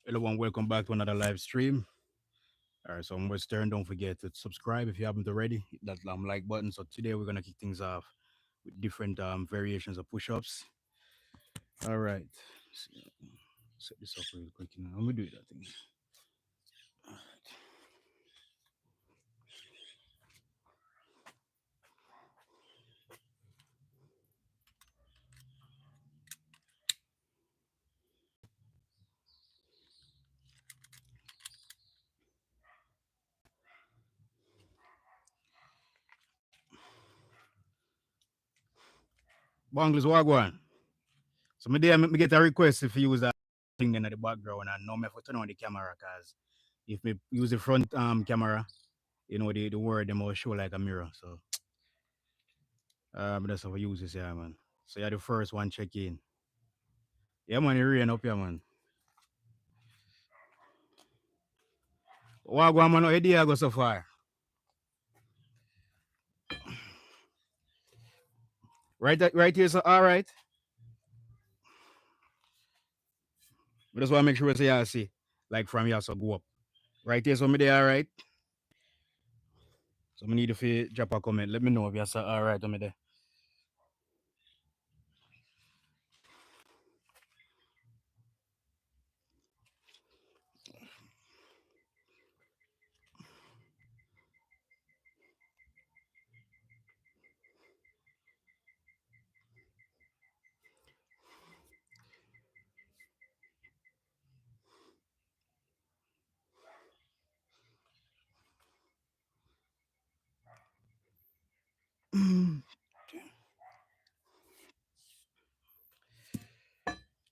Everyone, welcome back to another live stream. All right, so I'm Western. Don't forget to subscribe if you haven't already. Hit that like button. So today we're gonna kick things off with different variations of push-ups. All right, set this up real quick. Now. Let me do that thing. All right. Bongles Wagwan. So me get a request if you use that thing then at the background and now me have to turn on the camera because if me use the front camera, the word them will show like a mirror. So that's how I use this, yeah, man. So you're the first one check in. Yeah, man, it rain up here, man. Wagwan, man, how your day go so far? Right here, so all right. We just want to make sure we say, yeah, see, like from here, so go up. Right here, so me there, all right. So me need if you drop a comment. Let me know if you're so all right, me there.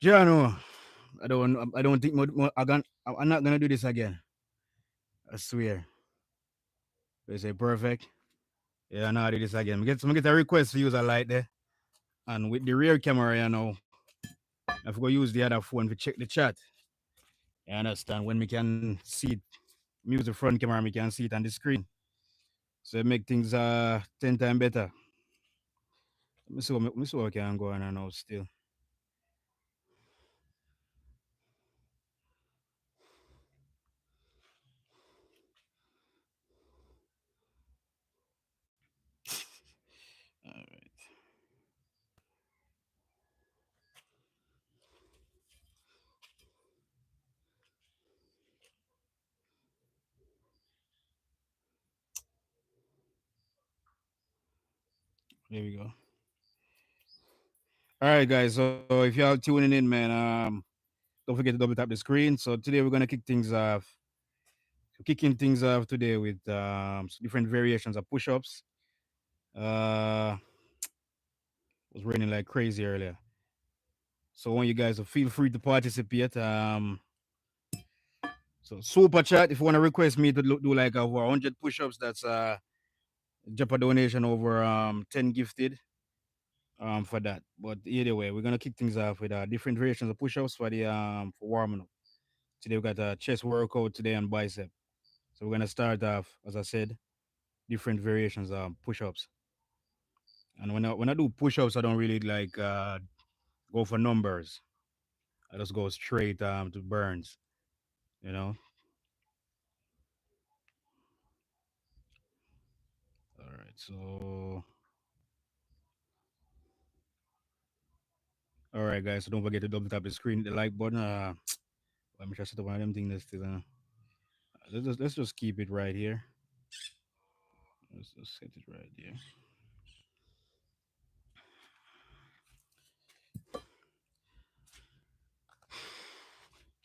Jano, I don't think I'm not gonna do this again. I swear. They say perfect. Yeah, I know I do this again. Me get a request to use a light there. And with the rear camera, I have to go use the other phone to check the chat. You understand? When we can see it, me use the front camera, we can see it on the screen. So it make things 10 times better. Me see what can go on now still. All right, there we go. All right, guys. So if you're tuning in, man, don't forget to double tap the screen. So today we're gonna kick things off. Kicking things off today with different variations of push-ups. Uh, was raining like crazy earlier. So I want you guys to feel free to participate. So super chat if you want to request me to do like over 100 push-ups. That's drop a donation over 10 gifted for that. But either way, we're gonna kick things off with different variations of push-ups for the for warming up. Today we got a chest workout today and bicep. So we're gonna start off, as I said, different variations of push-ups. And when I do push-ups, I don't really like go for numbers. I just go straight to burns. You know. All right. So all right, guys. So don't forget to double tap the screen, the like button. Let me try to set up one of them things. That's still. Let's just keep it right here. Let's just set it right here.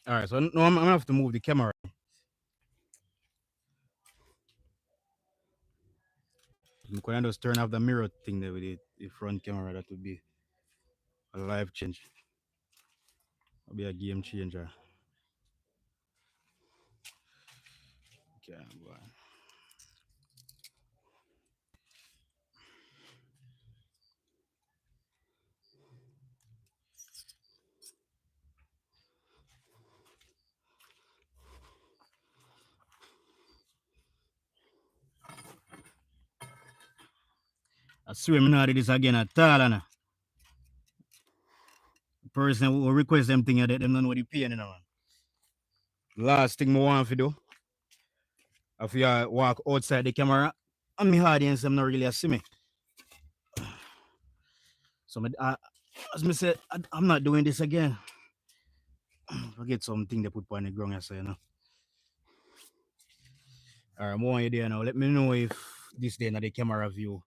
All right. So no, I'm gonna have to move the camera. I'm gonna just turn off the mirror thing there with the front camera. That would be a life change. It'll be a game changer. Okay, I'm going. I swear, I'm not do this again at all. And person who request them thing, them don't know what you paying, man. last thing I want to do, if you walk outside the camera, and my audience, them not really see me. So, as I said, I'm not doing this again. Forget something they put on the ground, I say, you know. All right, I'm on you there now. Let me know if this day not the camera view.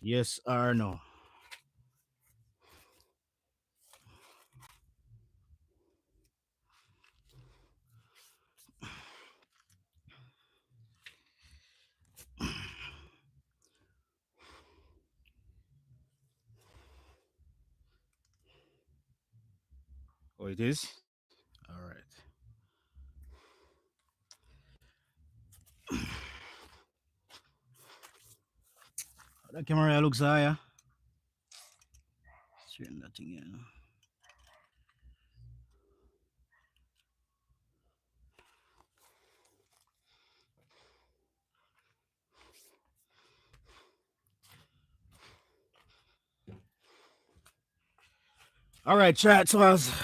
Yes or no. Oh, it is? All right. That camera looks higher. Straighten that thing in. All right, chat. So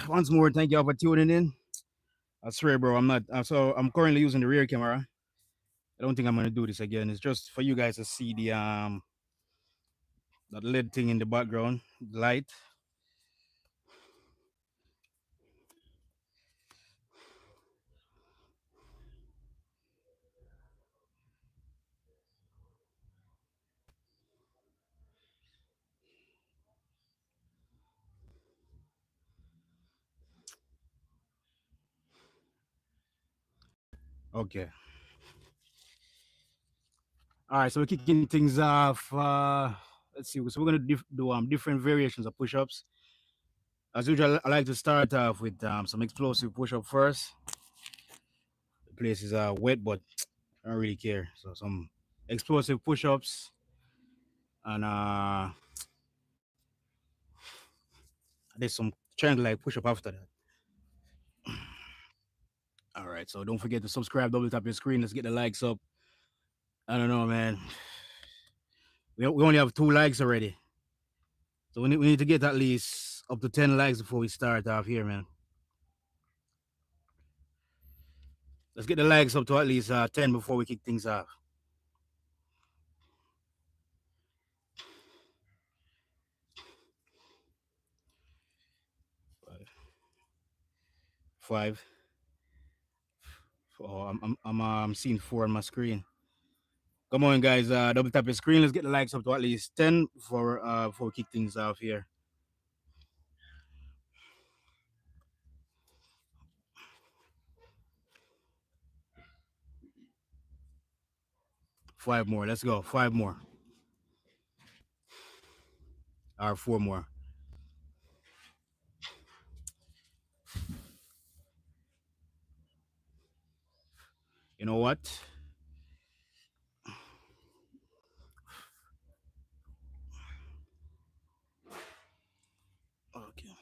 once more, thank you all for tuning in. I swear, bro, I'm not. So I'm currently using the rear camera. I don't think I'm gonna do this again. It's just for you guys to see the that LED thing in the background, the light. Okay. All right, so we're kicking things off. Let's see. So we're gonna do different variations of push-ups. As usual, I like to start off with some explosive push-up first. The place is wet, but I don't really care. So some explosive push-ups and there's some triangle like push-up after that. All right, so don't forget to subscribe, double tap your screen. Let's get the likes up. I don't know, man. We only have 2 likes already. So we need to get at least up to 10 likes before we start off here, man. Let's get the likes up to at least 10 before we kick things off. 5. Oh, I'm seeing 4 on my screen. Come on, guys. Double tap your screen. Let's get the likes up to at least 10 before we kick things off here. 5 more. Let's go. 5 more. Or 4 more. You know what? Okay.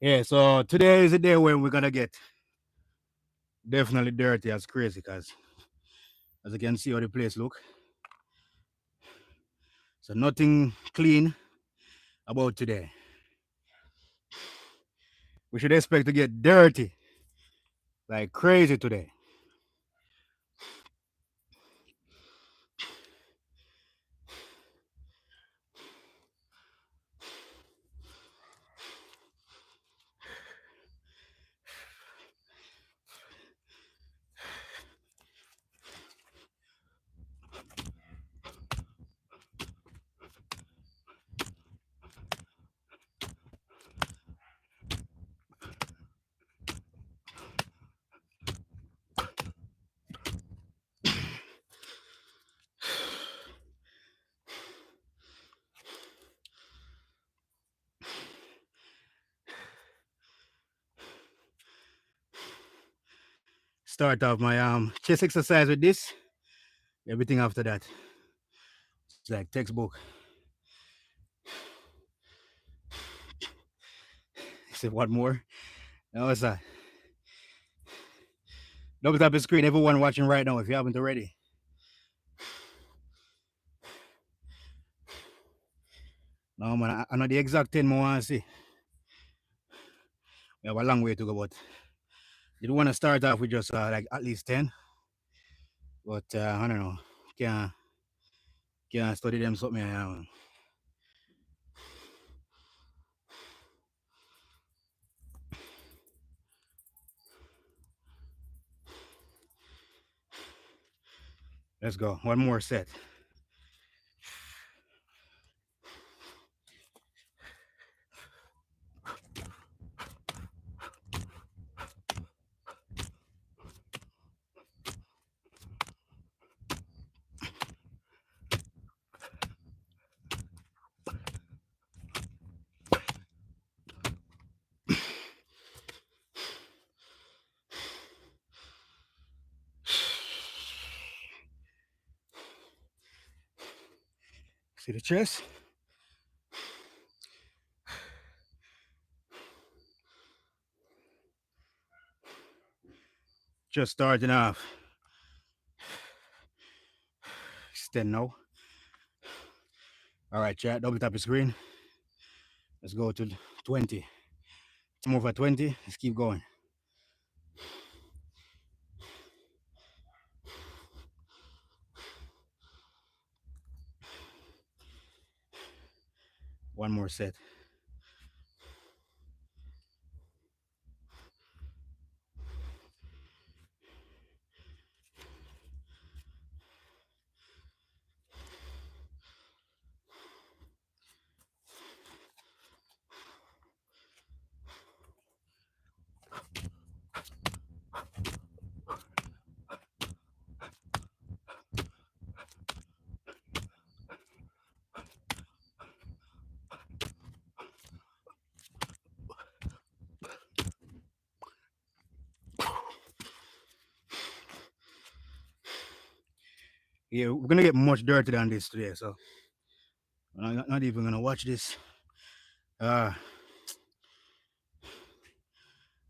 Yeah, so today is the day when we're gonna get definitely dirty as crazy, because as you can see how the place look. So nothing clean about today. We should expect to get dirty like crazy today. start off my chest exercise with this. Everything after that, it's like textbook. Say what more? Now what's that? Double tap the screen. Everyone watching right now, if you haven't already. No man, I know the exact 10 more I want to see. We have a long way to go, but you don't want to start off with just like at least 10. But I don't know. Can't study them something. Let's go. One more set. See the chest? Just starting off. Extend now. All right, chat. Double tap the screen. Let's go to 20. It's more for 20. Let's keep going. One more set. Yeah, we're gonna get much dirty than this today, so I'm not even gonna watch this. So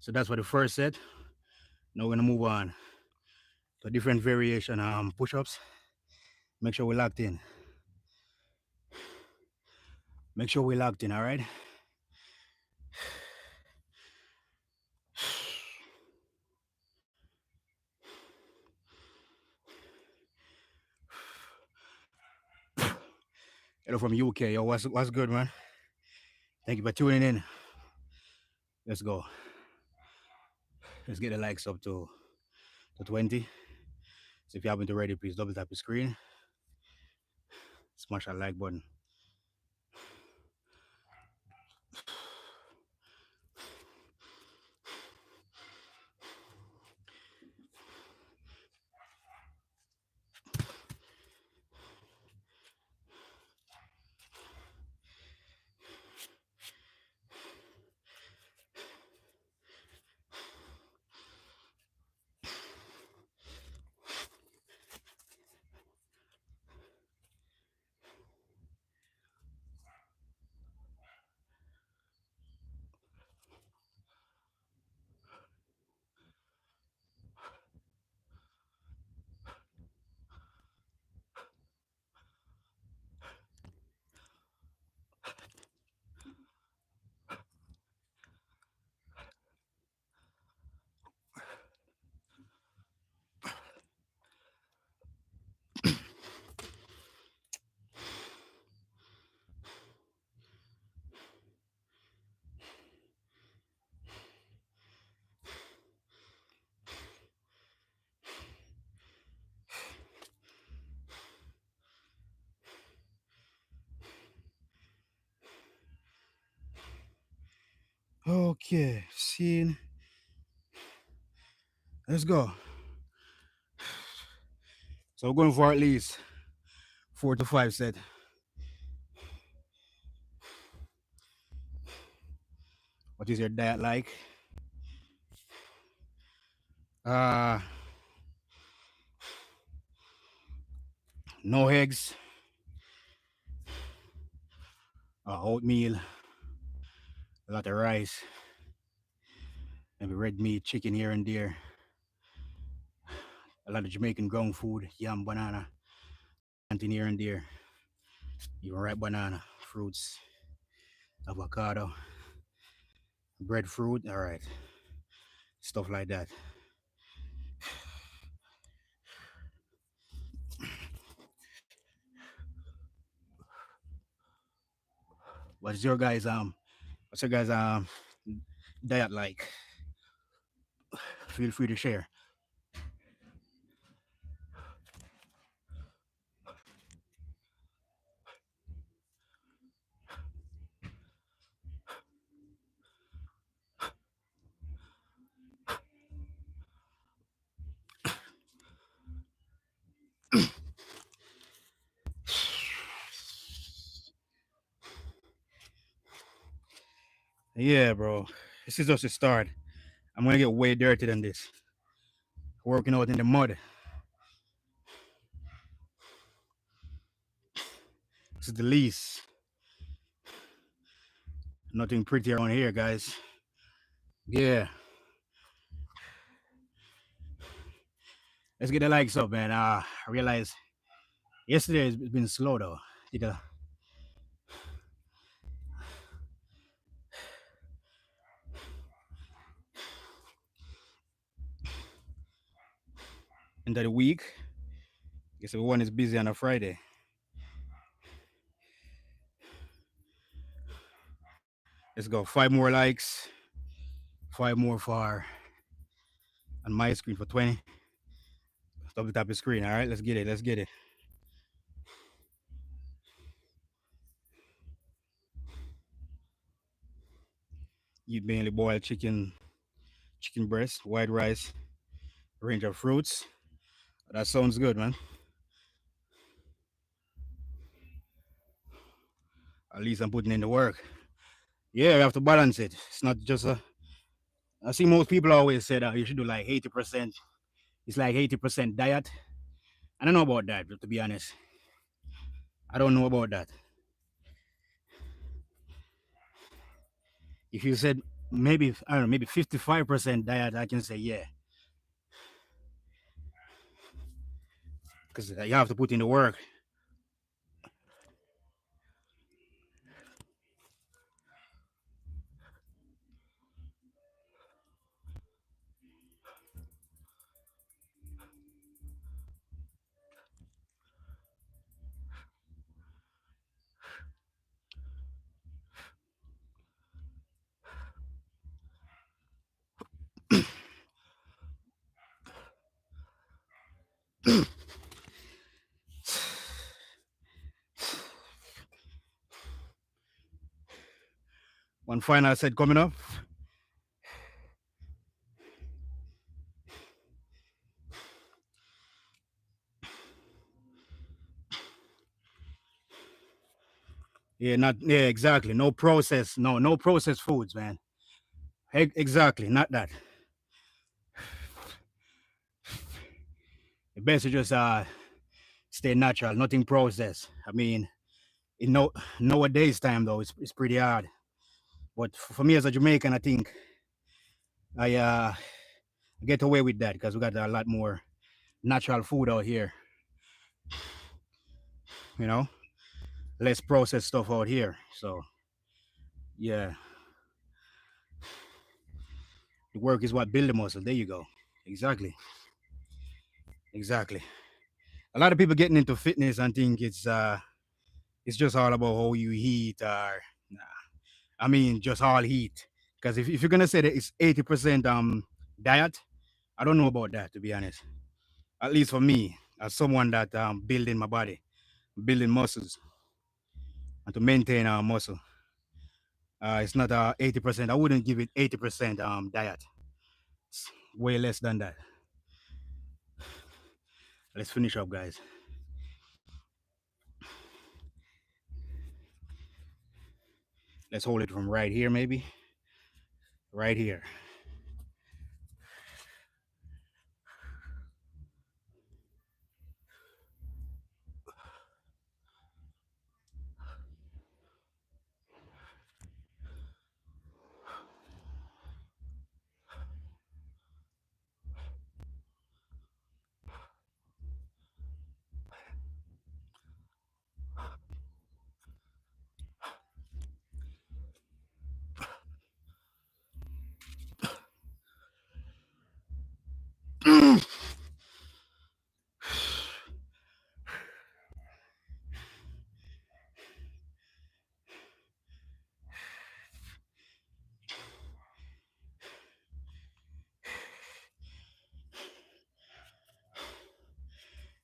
that's for the first set. Now we're gonna move on to a different variation push-ups. Make sure we're locked in. Make sure we're locked in, all right? Hello from UK. Yo, what's good, man? Thank you for tuning in. Let's go. Let's get the likes up to 20. So if you haven't already, please double tap the screen. Smash that like button. Okay, scene. Let's go. So we're going for at least 4 to 5 sets. What is your diet like? No eggs, oatmeal, a lot of rice, maybe red meat, chicken here and there, a lot of Jamaican ground food, yam, banana, plantain here and there, even ripe banana, fruits, avocado, breadfruit, all right, stuff like that. What's your guys what's your guys diet like? Feel free to share. Yeah, bro. This is just a start. I'm gonna get way dirty than this. Working out in the mud. This is the least. Nothing pretty around here, guys. Yeah. Let's get the likes up, man. I realized yesterday has been slow though. Did a end of the week. Guess everyone is busy on a Friday. Let's go. 5 more likes. 5 more for on my screen for 20. Double tap the screen. All right, let's get it. Let's get it. Eat mainly boiled chicken, chicken breast, white rice, range of fruits. That sounds good, man. At least I'm putting in the work. Yeah, you have to balance it. It's not just a. I see most people always say that you should do like 80%. It's like 80% diet. I don't know about that, to be honest. I don't know about that. If you said maybe, I don't know, maybe 55% diet, I can say yeah. Because you have to put in the work. One final set coming up. Yeah, not yeah, exactly. No process, no processed foods, man. Exactly, not that. The best is just stay natural, nothing processed. I mean, in nowadays time though, it's pretty hard. But for me as a Jamaican, I think I get away with that because we got a lot more natural food out here. You know, less processed stuff out here. So yeah, the work is what build the muscle. There you go. Exactly. Exactly. A lot of people getting into fitness and think it's just all about how you eat or nah. I mean just all eat. Because if you're gonna say that it's 80% diet, I don't know about that to be honest. At least for me, as someone that building my body, building muscles, and to maintain our muscle. It's not 80%. I wouldn't give it 80% diet. It's way less than that. Let's finish up, guys. Let's hold it from right here, maybe. Right here.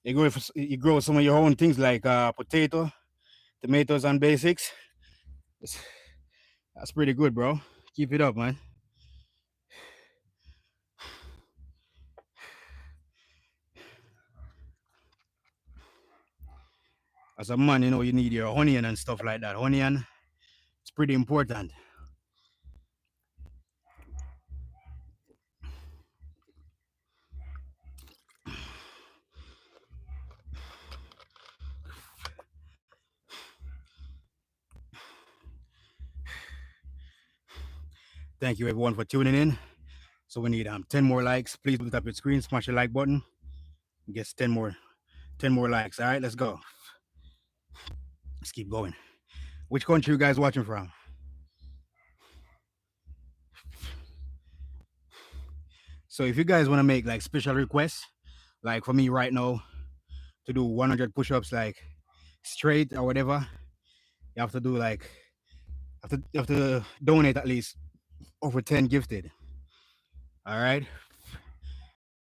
You grow some of your own things like tomatoes, and basics. That's, that's pretty good, bro. Keep it up, man. As a man, you need your onion and stuff like that. Onion, it's pretty important. Thank you everyone for tuning in. So we need 10 more likes. Please tap your screen, smash the like button. Get 10 more likes. All right, let's go. Let's keep going. Which country you guys watching from? So if you guys want to make like special requests, like for me right now, to do 100 push-ups like straight or whatever, you have to do like you have to donate at least over 10 gifted. All right.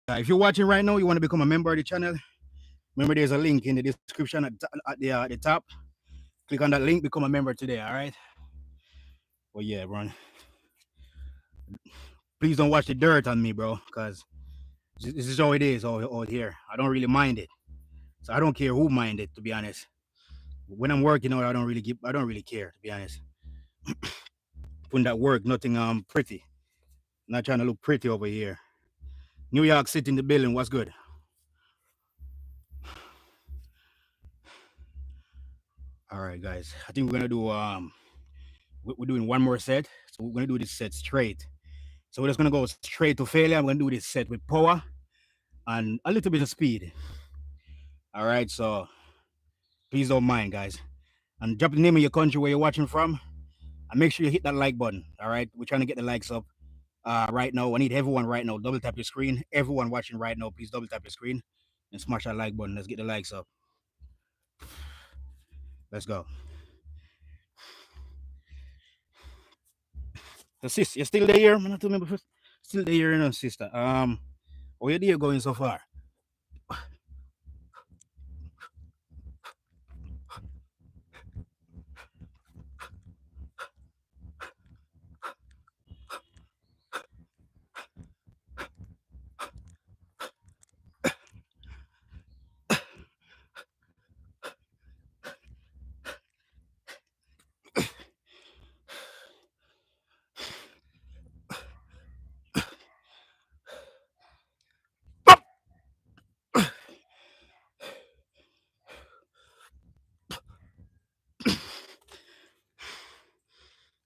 If you're watching right now, you want to become a member of the channel. Remember, there's a link in the description at the top. Click on that link, become a member today. All right. Well, yeah, bro. Please don't watch the dirt on me, bro, because this is how it is out here. I don't really mind it, so I don't care who mind it. To be honest, when I'm working out, I don't really care. To be honest, putting that work, nothing pretty. Not trying to look pretty over here. New York City in the building. What's good? All right, guys. I think we're gonna do we're doing one more set. So we're gonna do this set straight. So we're just gonna go straight to failure. I'm gonna do this set with power and a little bit of speed. All right, so please don't mind, guys. And drop the name of your country where you're watching from. And make sure you hit that like button. All right, we're trying to get the likes up right now. I need everyone right now. Double tap your screen. Everyone watching right now, please double tap your screen and smash that like button. Let's get the likes up. Let's go. So, sis, you're still there? I'm not remember. Still there, sister. Where you going so far?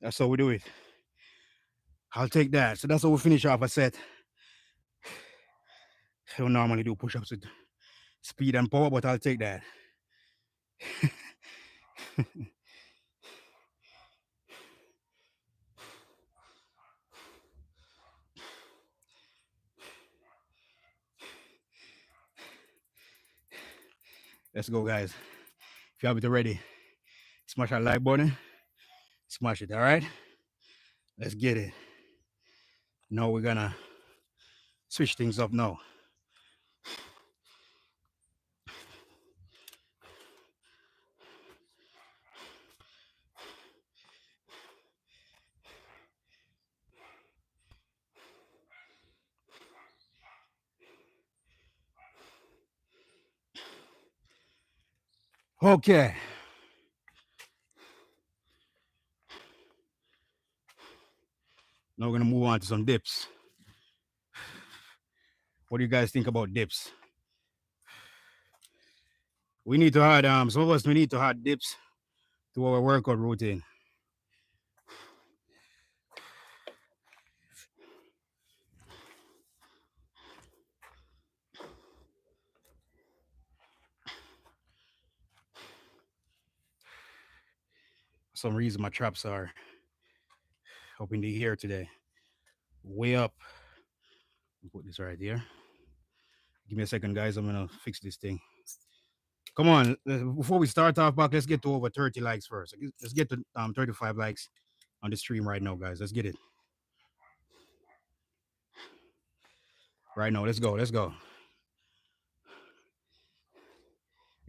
That's how we do it. I'll take that. So that's how we finish off a set. I don't normally do push-ups with speed and power, but I'll take that. Let's go, guys. If you have it already, smash that like button. Smash it, all right? Let's get it. Now we're gonna switch things up now. Okay. Now we're gonna move on to some dips. What do you guys think about dips? We need to add some of us we need to add dips to our workout routine. For some reason my traps are up in the air today. Way up. Put this right here. Give me a second, guys. I'm gonna fix this thing. Come on, before we start off back, let's get to over 30 likes first. Let's get to 35 likes on the stream right now, guys. Let's get it. Right now, let's go.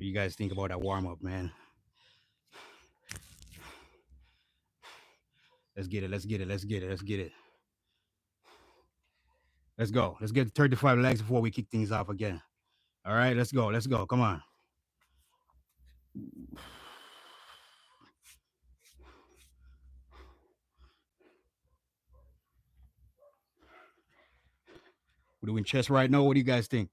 What you guys think about that warm up, man? Let's get it. Let's get it. Let's get it. Let's get it. Let's go. Let's get 35 legs before we kick things off again. All right, let's go. Let's go. Come on. We're doing chest right now. What do you guys think?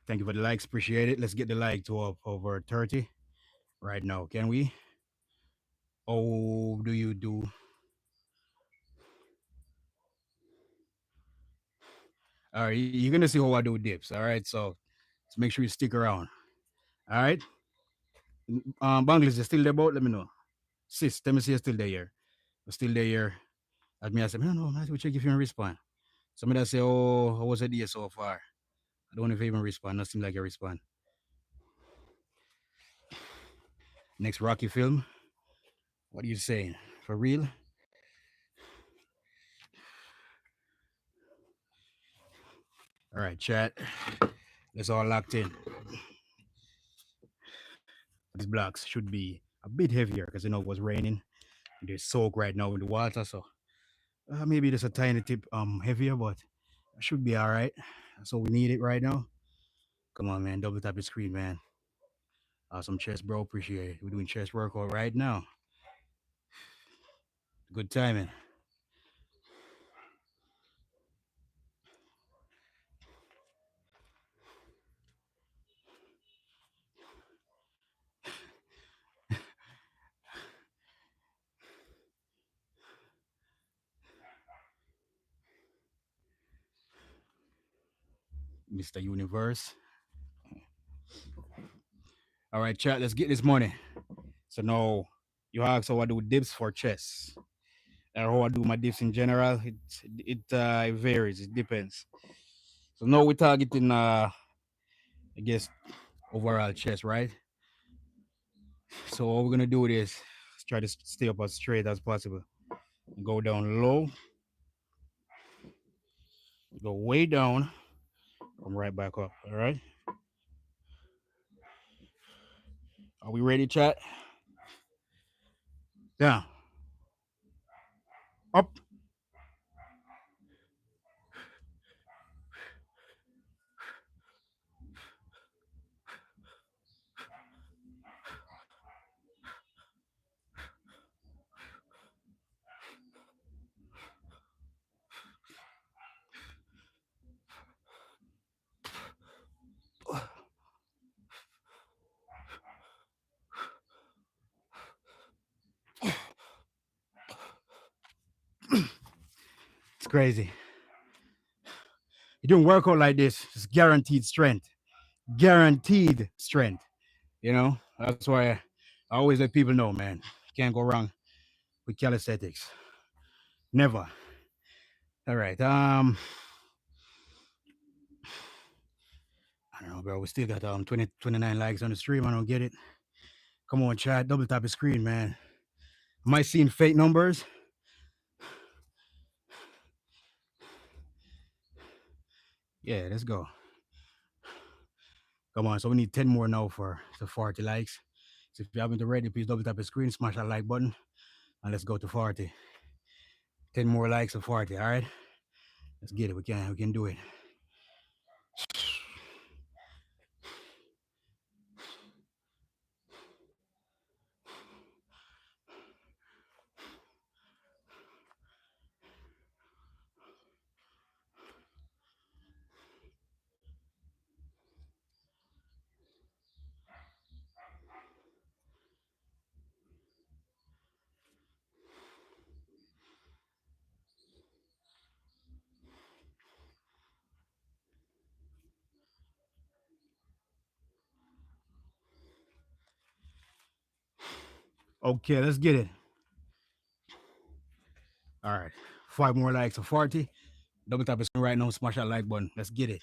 Thank you for the likes. Appreciate it. Let's get the like to up over 30 right now. Can we? Oh, do you do? All right, you're gonna see how I do dips. All right, so let's make sure you stick around. All right. Bangladesh is still there, about. Let me know. Sis, let me see you're still there. You're still there. At me, I said, no, I will check if you respond. Somebody say, oh, how was it there so far? I don't know if you even respond. Not seem like you respond. Next Rocky film. What are you saying? For real? All right, chat. Let's all locked in. These blocks should be a bit heavier because it was raining. There's soak right now in the water, so maybe just a tiny tip heavier, but it should be all right. So we need it right now. Come on, man. Double tap the screen, man. Awesome chest, bro. Appreciate it. We're doing chest workout right now. Good timing. Mr. Universe. All right, chat. Let's get this money. So now you ask how I do dips for chest. Or how I do my dips in general. It varies. It depends. So now we're targeting I guess overall chest, right? So what we're gonna do is try to stay up as straight as possible. Go down low, go way down, come right back up. All right. Are we ready, chat? Down, up. It's crazy. You don't work out like this. It's guaranteed strength. Guaranteed strength. You know, that's why I always let people know, man. Can't go wrong with calisthenics. Never. All right. I don't know, bro. We still got 29 likes on the stream. I don't get it. Come on, chat. Double tap the screen, man. Am I seeing fake numbers? Yeah, let's go. Come on. So we need 10 more now for the 40 likes. So if you haven't already, please double tap the screen, smash that like button, and let's go to 40. 10 more likes to 40. All right. Let's get it. We can do it. Okay, let's get it. All right. 5 more likes to 40. Double tap the screen right now, smash that like button. Let's get it.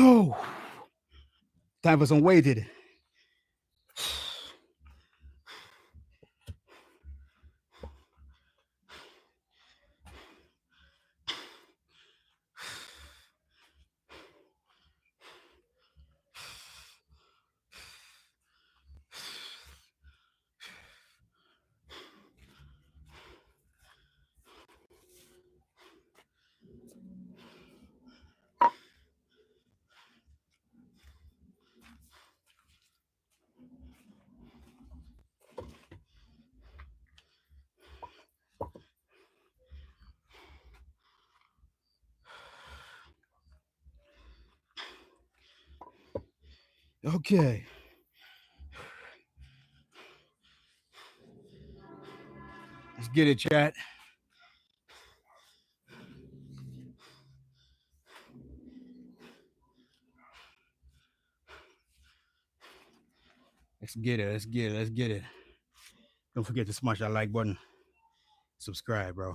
Oh, time for some weighted. Okay. Let's get it, chat. Let's get it. Let's get it. Let's get it. Don't forget to smash that like button. Subscribe, bro.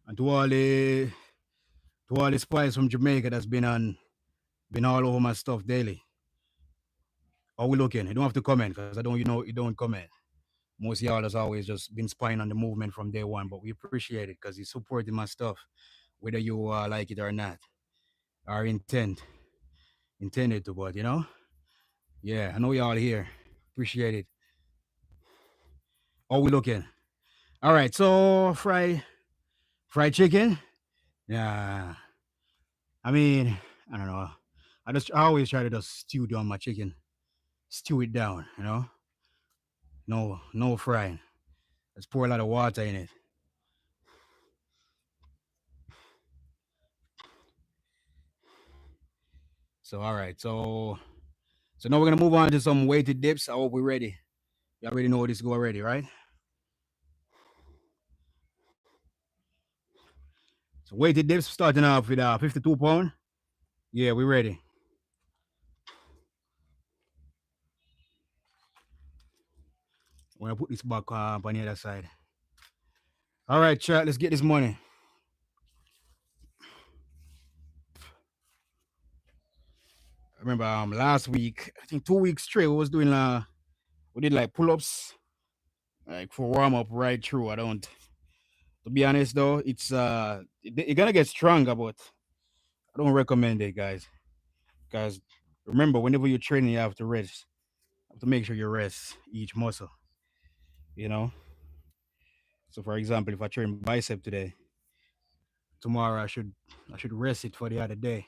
And to all the spies from Jamaica that's been all over my stuff daily. How we looking? You don't have to comment because I don't you don't comment. Most of y'all has always just been spying on the movement from day one, but we appreciate it because you supporting my stuff, whether you like it or not. Our intended to, but yeah, I know y'all here. Appreciate it. How we looking? All right, so fried chicken. Yeah, I mean, I don't know. I always try to just stew down my chicken, stew it down. No frying. Let's pour a lot of water in it. So all right, so now we're gonna move on to some weighted dips. I hope we're ready. You already know this go already, right? So weighted dips starting off with 52 pound. Yeah, we're ready. I'm gonna put this back on the other side. All right, chat. Let's get this money. I remember last week, I think 2 weeks straight, we did like pull-ups, like for warm up right through. I don't To be honest though, you're gonna get stronger, but I don't recommend it, guys. Guys, remember whenever you're training, you have to rest. You have to make sure you rest each muscle. You know. So for example, if I train bicep today, tomorrow I should rest it for the other day.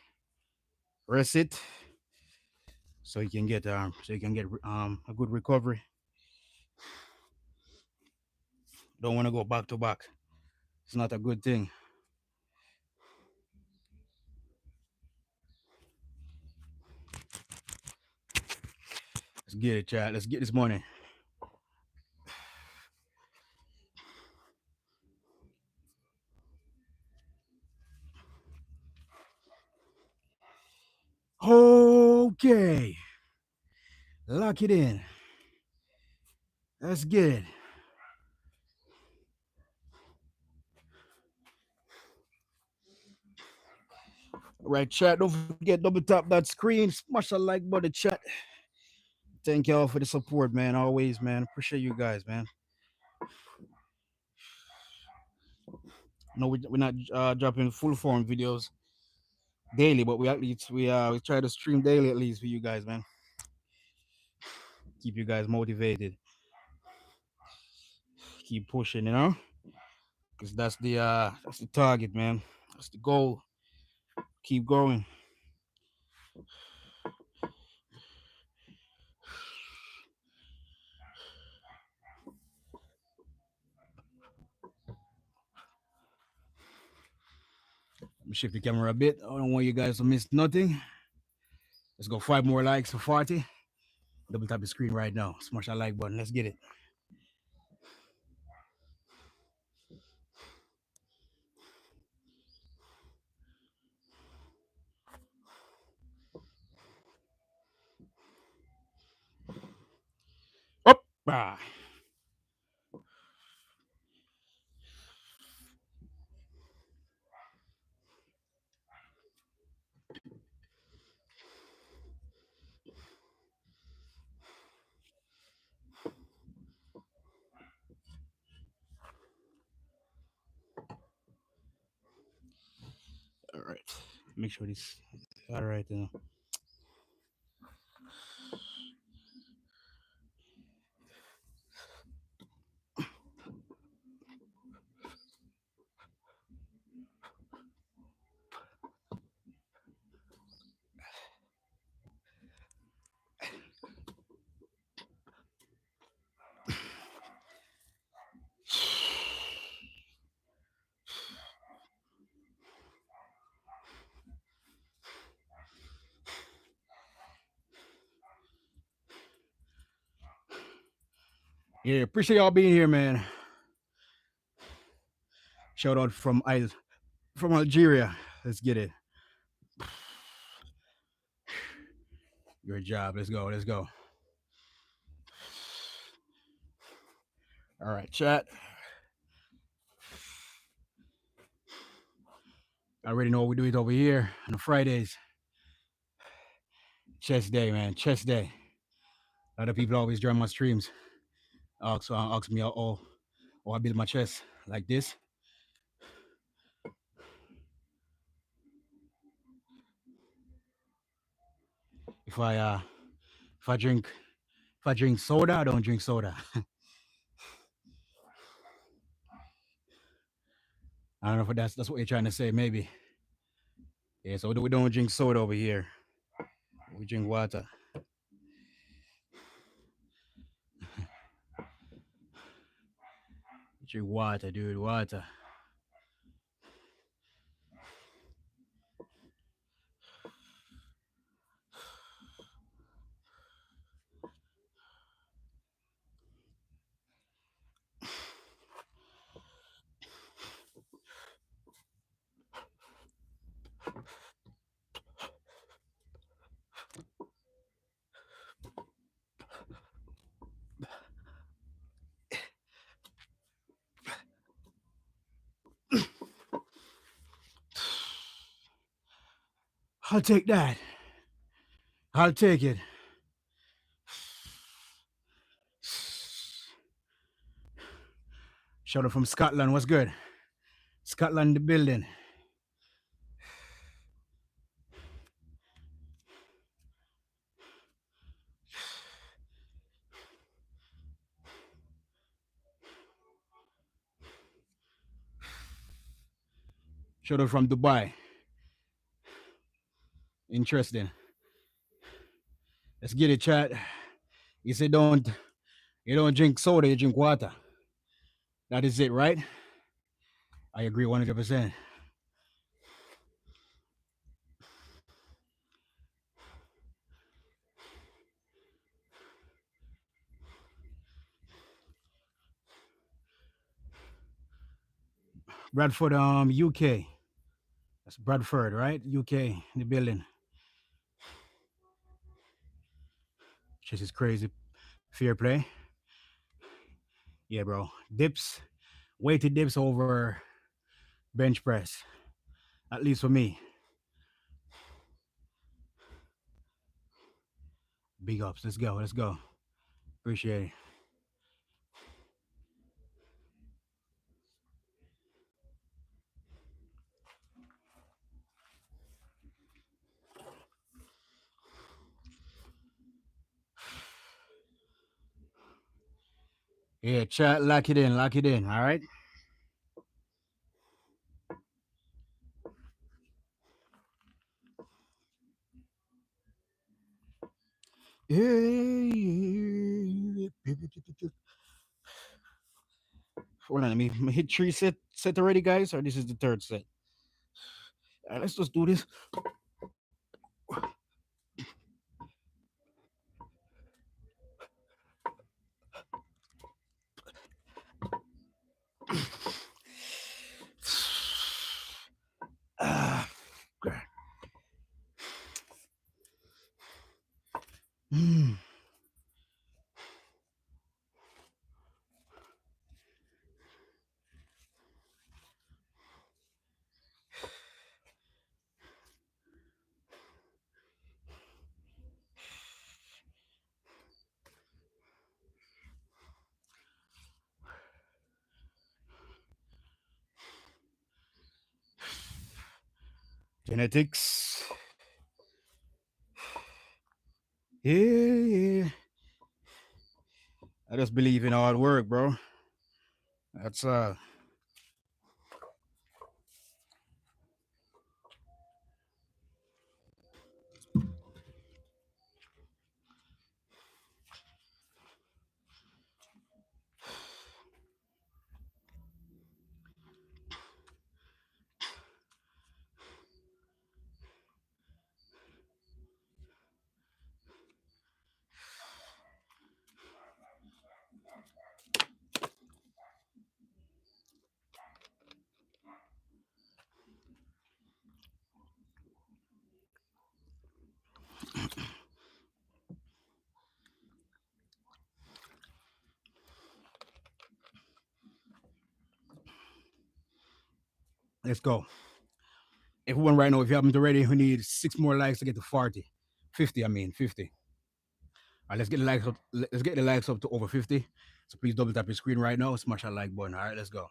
Rest it so you can get a good recovery. Don't want to go back to back. It's not a good thing. Let's get it, chat. Let's get this money. Okay. Lock it in. Let's get it. All right, chat. Don't forget double tap that screen. Smash the like button, chat. Thank y'all for the support, man. Always, man. Appreciate you guys, man. No, we're not dropping full form videos daily, but we try to stream daily at least for you guys, man. Keep you guys motivated. Keep pushing, because that's the target, man. That's the goal. Keep going. Shift the camera a bit. I don't want you guys to miss nothing. Let's go 5 more likes for 40. Double tap the screen right now. Smash that like button. Let's get it. Up. Ah. All right. Make sure this. All right. Yeah, appreciate y'all being here, man. Shout out from Algeria. Let's get it. Good job. Let's go. Let's go. All right, chat. I already know we do it over here on Fridays. Chest day, man. Chest day. A lot of people always join my streams. Ask me, I build my chest like this. If I uh if I drink soda, I don't drink soda. I don't know if that's what you're trying to say, maybe. Yeah, so we don't drink soda over here. We drink water. We drink water, dude. Water. I'll take that. I'll take it. Shout out from Scotland. What's good? Scotland, the building. Shout out from Dubai. Interesting. Let's get it, chat. You say you don't drink soda, you drink water. That is it, right? I agree 100%. Bradford, UK. That's Bradford, right? UK, the building. This is crazy. Fair play. Yeah, bro. Dips, weighted dips over bench press. At least for me. Big ups. Let's go. Let's go. Appreciate it. Yeah, chat, lock it in. Lock it in. All right. Hold on, let me hit 3 set already, guys, or this is the third set. Let's just do this. Ah, okay. Mm. Genetics. Yeah, yeah. I just believe in hard work, bro. That's let's go. Everyone right now, if you haven't already, we need 6 more likes to get to 40. 50, I mean 50. All right, let's get the likes up. Let's get the likes up to over 50. So please double tap your screen right now. Smash that like button. All right, let's go.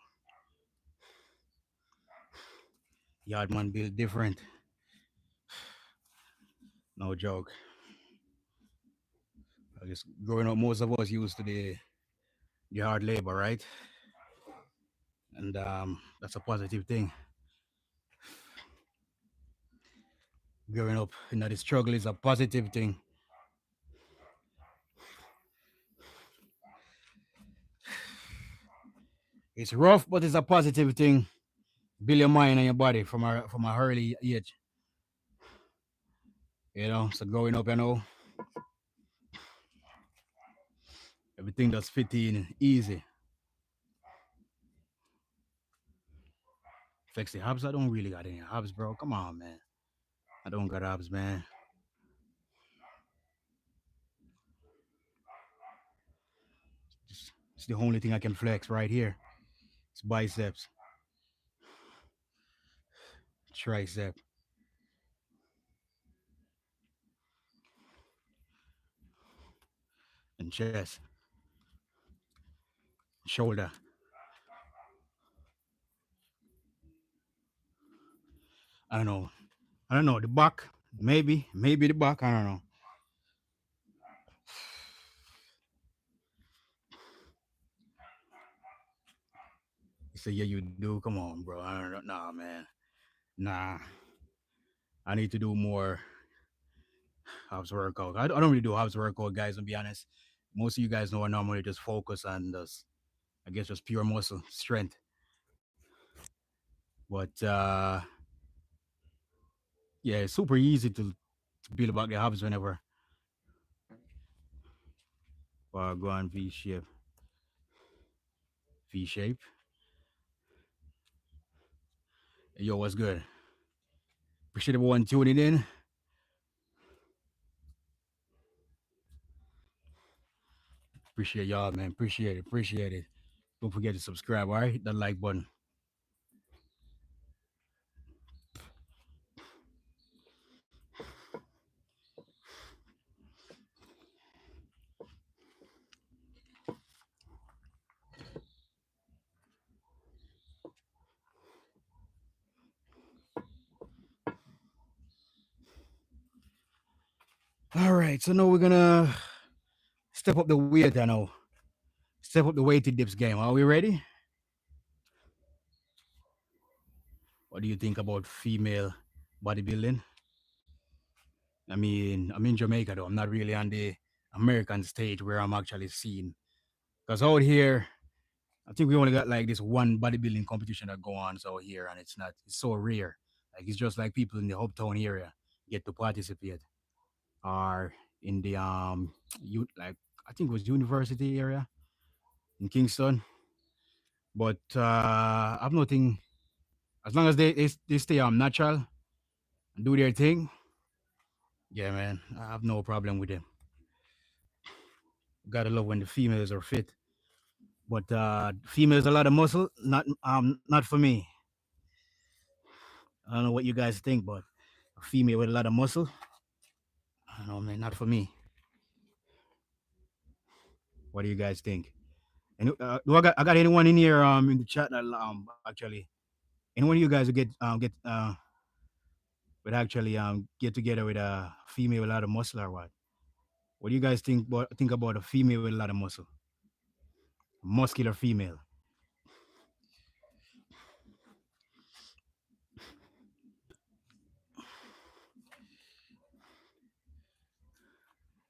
Yard man build different. No joke. I guess growing up, most of us used to the hard labor, right? And that's a positive thing. Growing up, the struggle is a positive thing. It's rough, but it's a positive thing. Build your mind and your body from a early age. So growing up, everything that's fit in easy. Flexi abs, I don't really got any abs, bro. Come on, man. I don't got abs, man. It's the only thing I can flex right here. It's biceps, tricep, and chest, shoulder. I don't know. I don't know. The back, maybe the back. I don't know. You say, yeah, you do. Come on, bro. I don't know. Nah, man. Nah. I need to do more abs workout. I don't really do abs workout, guys, to be honest. Most of you guys know I normally just focus on this, I guess, just pure muscle strength. But yeah, it's super easy to build about the abs whenever go on V shape. Yo, what's good? Appreciate everyone tuning in. Appreciate y'all, man. Appreciate it. Appreciate it. Don't forget to subscribe, all right? Hit that like button. All right, so now we're gonna step up the weight. I know, step up the weighted dips game. Are we ready? What do you think about female bodybuilding? I mean, I'm in Jamaica though. I'm not really on the American stage where I'm actually seen. Because out here, I think we only got like this one bodybuilding competition that go on out here, and it's so rare. Like it's just like people in the uptown area get to participate, or in the like I think it was university area in Kingston. But I've nothing as long as they stay natural and do their thing. Yeah, man, I have no problem with them. Gotta love when the females are fit. But females a lot of muscle, not for me. I don't know what you guys think, but a female with a lot of muscle, I don't know, man, not for me. What do you guys think? And do I got anyone in here in the chat that actually anyone of you guys who would actually get together with a female with a lot of muscle or what? What do you guys think about a female with a lot of muscle? Muscular female.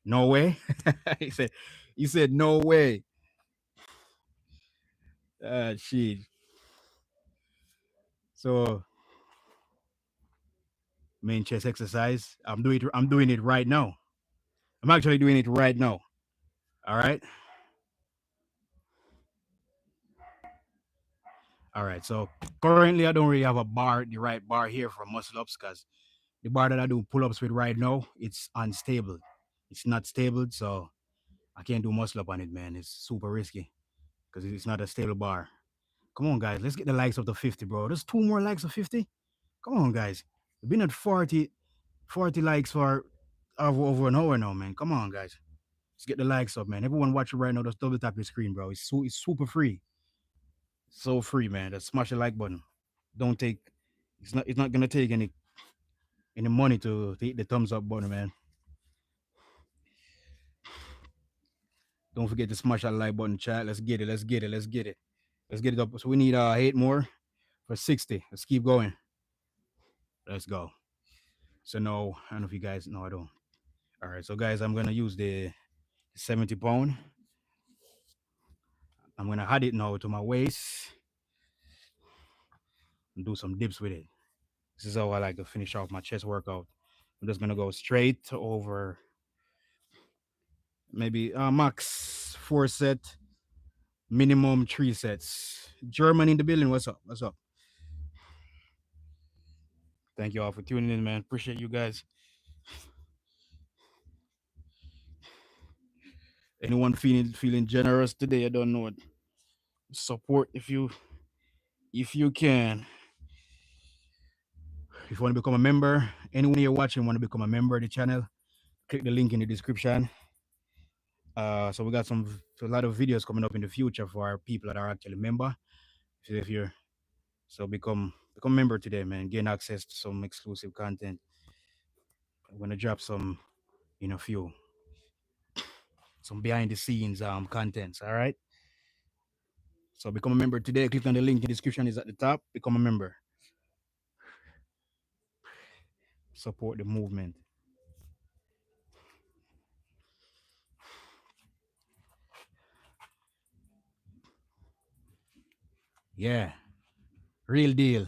No way. he said no way. Shit. So main chest exercise. I'm doing it right now. I'm actually doing it right now. All right. All right. So currently I don't really have the right bar here for muscle ups because the bar that I do pull ups with right now, it's unstable. It's not stable, so I can't do muscle up on it, man. It's super risky because it's not a stable bar. Come on, guys. Let's get the likes up to 50, bro. There's two more likes of 50. Come on, guys. We've been at 40 likes for over an hour now, man. Come on, guys. Let's get the likes up, man. Everyone watching right now, just double tap your screen, bro. It's super free. So free, man. Just smash the like button. Don't take it's not gonna take any money to hit the thumbs up button, man. Don't forget to smash that like button, chat. Let's get it. Let's get it. Let's get it. Let's get it up. So we need 8 more for 60. Let's keep going. Let's go. So no, I don't know if you guys know I don't. All right, so guys, I'm gonna use the 70 pound. I'm gonna add it now to my waist and do some dips with it. This is how I like to finish off my chest workout. I'm just gonna go straight over maybe max 4 set, minimum 3 sets. German in the building. What's up? What's up? Thank you all for tuning in, man. Appreciate you guys. Anyone feeling generous today? I don't know it. Support if you can. If you want to become a member, anyone you're watching want to become a member of the channel, click the link in the description. So we got a lot of videos coming up in the future for our people that are actually member. So if you're become a member today, man, gain access to some exclusive content. I'm gonna drop a few some behind the scenes contents. All right. So become a member today. Click on the link in the description is at the top. Become a member. Support the movement. Yeah. Real deal.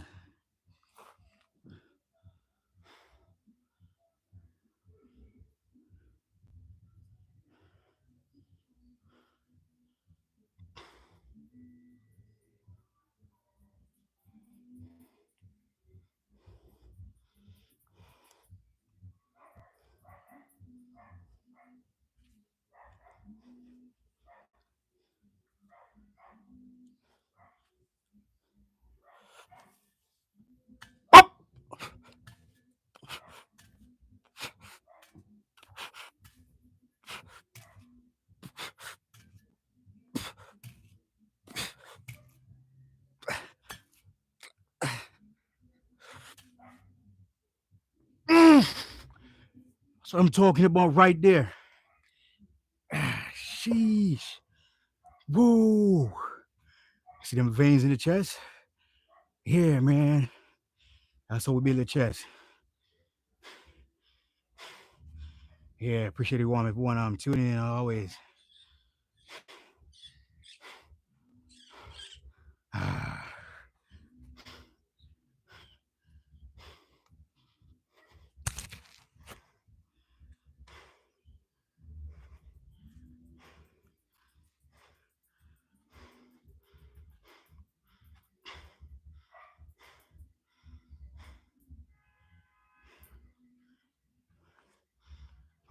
So I'm talking about right there. Sheesh. Whoa. See them veins in the chest? Yeah, man. That's how we build the chest. Yeah, appreciate everyone tuning in always.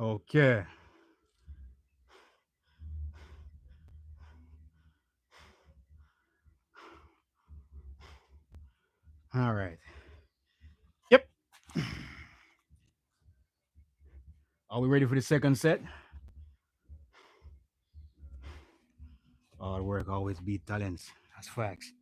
Okay. All right. Yep. Are we ready for the second set? Hard work always beat talents. That's facts.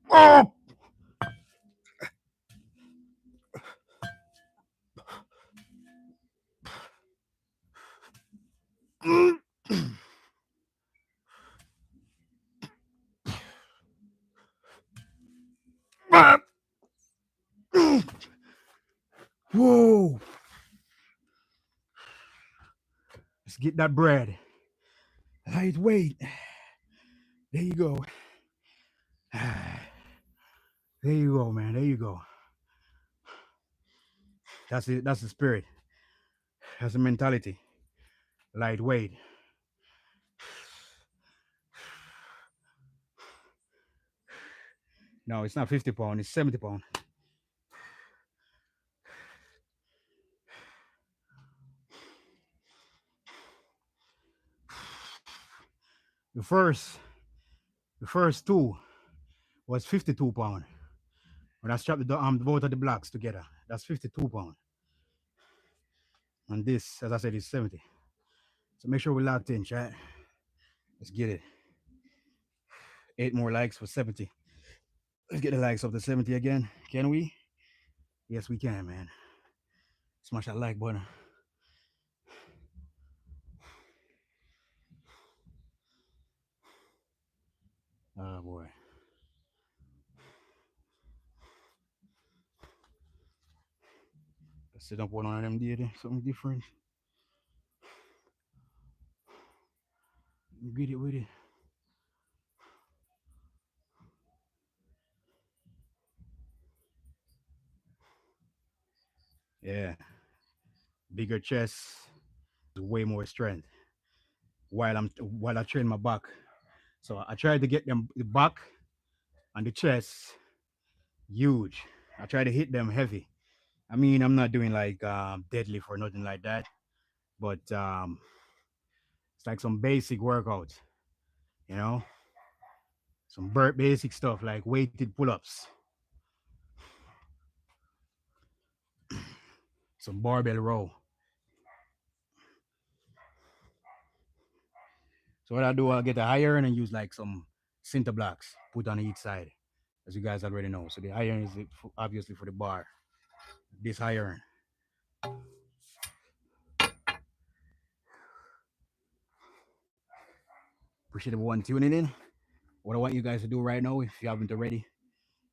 Oh! Whoa! Let's get that bread. Lightweight. There you go. There you go, man. There you go. That's it. That's the spirit. That's the mentality. Lightweight. No, it's not 50 pounds. It's 70 pounds. The first two was 52 pounds. When I strapped both of the blocks together, that's 52 pounds. And this, as I said, is 70. So make sure we locked in, chat. Let's get it. 8 more likes for 70. Let's get the likes up to 70 again. Can we? Yes, we can, man. Smash that like button. Oh boy. Let's set up one of them there, something different. Get it with it. Yeah. Bigger chest, way more strength. While I train my back. So I try to get them the back and the chest huge. I try to hit them heavy. I mean, I'm not doing like deadlift or nothing like that, but it's like some basic workouts, you know, some basic stuff like weighted pull-ups, some barbell row. So what I do, I'll get a iron and use like some center blocks, put on each side, as you guys already know. So the iron is obviously for the bar. This iron. Appreciate everyone tuning in. What I want you guys to do right now, if you haven't already,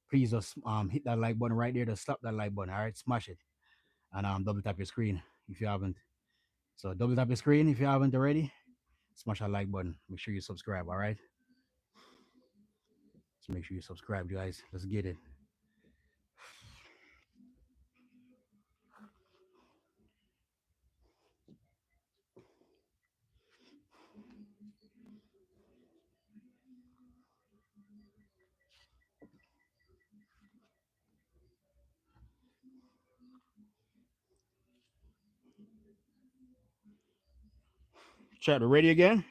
please just hit that like button right there. Just slap that like button. All right, smash it, and double tap your screen if you haven't. So double tap your screen if you haven't already. Smash that like button. Make sure you subscribe. All right. So make sure you subscribe, guys. Let's get it. Chat, we ready again?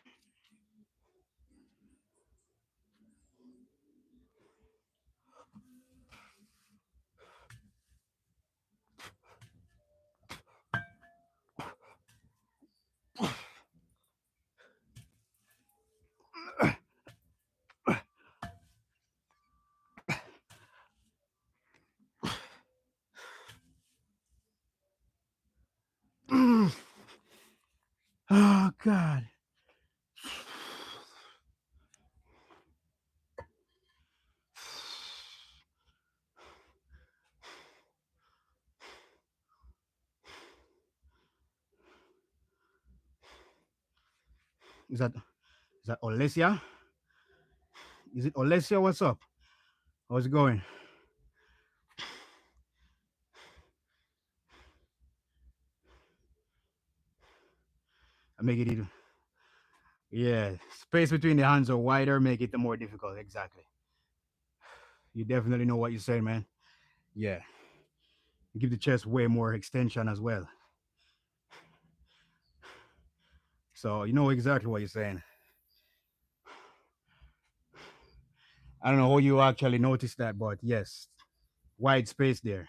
Oh God. Is that Is that Olesia? Is it Olesia? What's up? How's it going? I make it even. Yeah, space between the hands are wider, make it more difficult. Exactly. You definitely know what you're saying, man. Yeah, give the chest way more extension as well. So you know exactly what you're saying. I don't know how you actually noticed that, but yes, wide space there.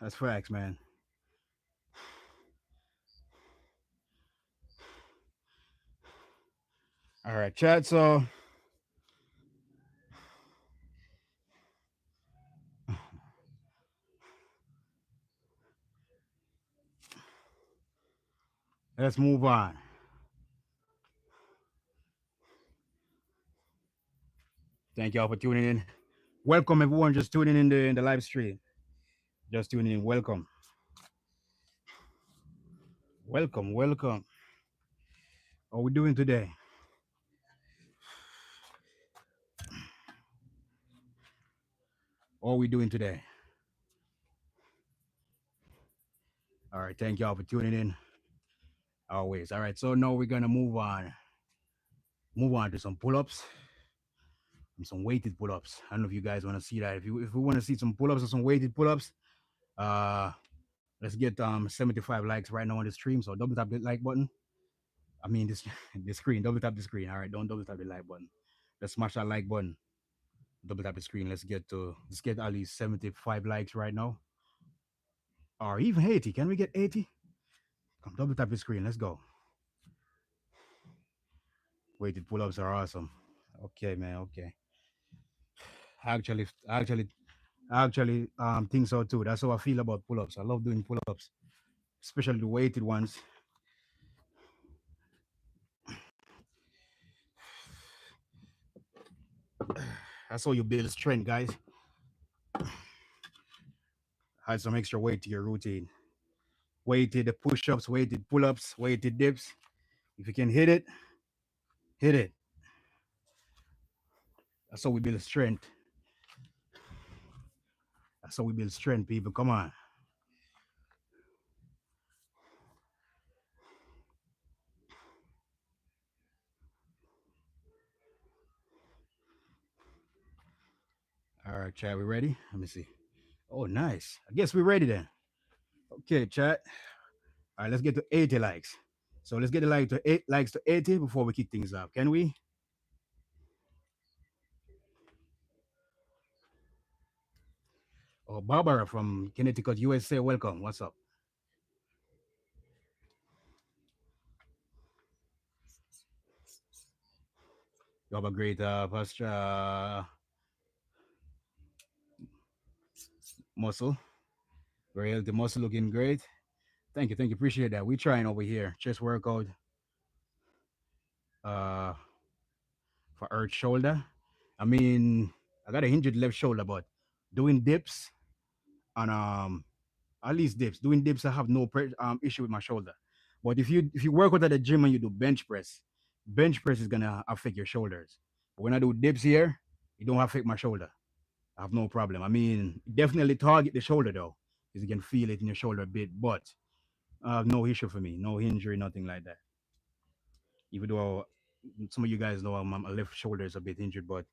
That's facts, man. All right, chat. So let's move on. Thank y'all for tuning in. Welcome everyone just tuning in the live stream. Just tuning in. Welcome. Welcome. Welcome. How we doing today? How we doing today? All right. Thank y'all for tuning in. Always. All right. So now we're gonna move on. Move on to some pull-ups and some weighted pull-ups. I don't know if you guys want to see that. If we want to see some pull-ups or some weighted pull-ups, uh let's get 75 likes right now on the stream. So double tap the like button. I mean this the screen. Double tap the screen. All right. Don't double tap the like button. Let's smash that like button. Double tap the screen. Let's get at least 75 likes right now. Or even 80. Can we get 80? Come double tap the screen. Let's go. Weighted pull-ups are awesome. Okay, man. Okay. Actually, actually, actually think so too. That's how I feel about pull-ups. I love doing pull-ups, especially the weighted ones. That's how you build strength, guys. Add some extra weight to your routine. Weighted push-ups, weighted pull-ups, weighted dips. If you can hit it, hit it. That's how we build strength. That's how we build strength, people. Come on. All right, chat. We ready? Let me see. Oh, nice. I guess we're ready then. Okay, chat. All right, let's get to 80 likes. So let's get the like to 8 likes to 80 before we kick things off. Can we? Oh, Barbara from Connecticut, USA. Welcome. What's up? You have a great posture, muscle. Very healthy muscle, looking great. Thank you. Thank you. Appreciate that. We trying over here. Chest workout uh, for earth shoulder. I mean, I got a injured left shoulder, but doing dips and at least dips. Doing dips, I have no issue with my shoulder. But if you work out at the gym and you do bench press is gonna affect your shoulders. But when I do dips here, it don't affect my shoulder. I have no problem. I mean, definitely target the shoulder though, because you can feel it in your shoulder a bit. But no issue for me, no injury, nothing like that. Even though some of you guys know my left shoulder is a bit injured, but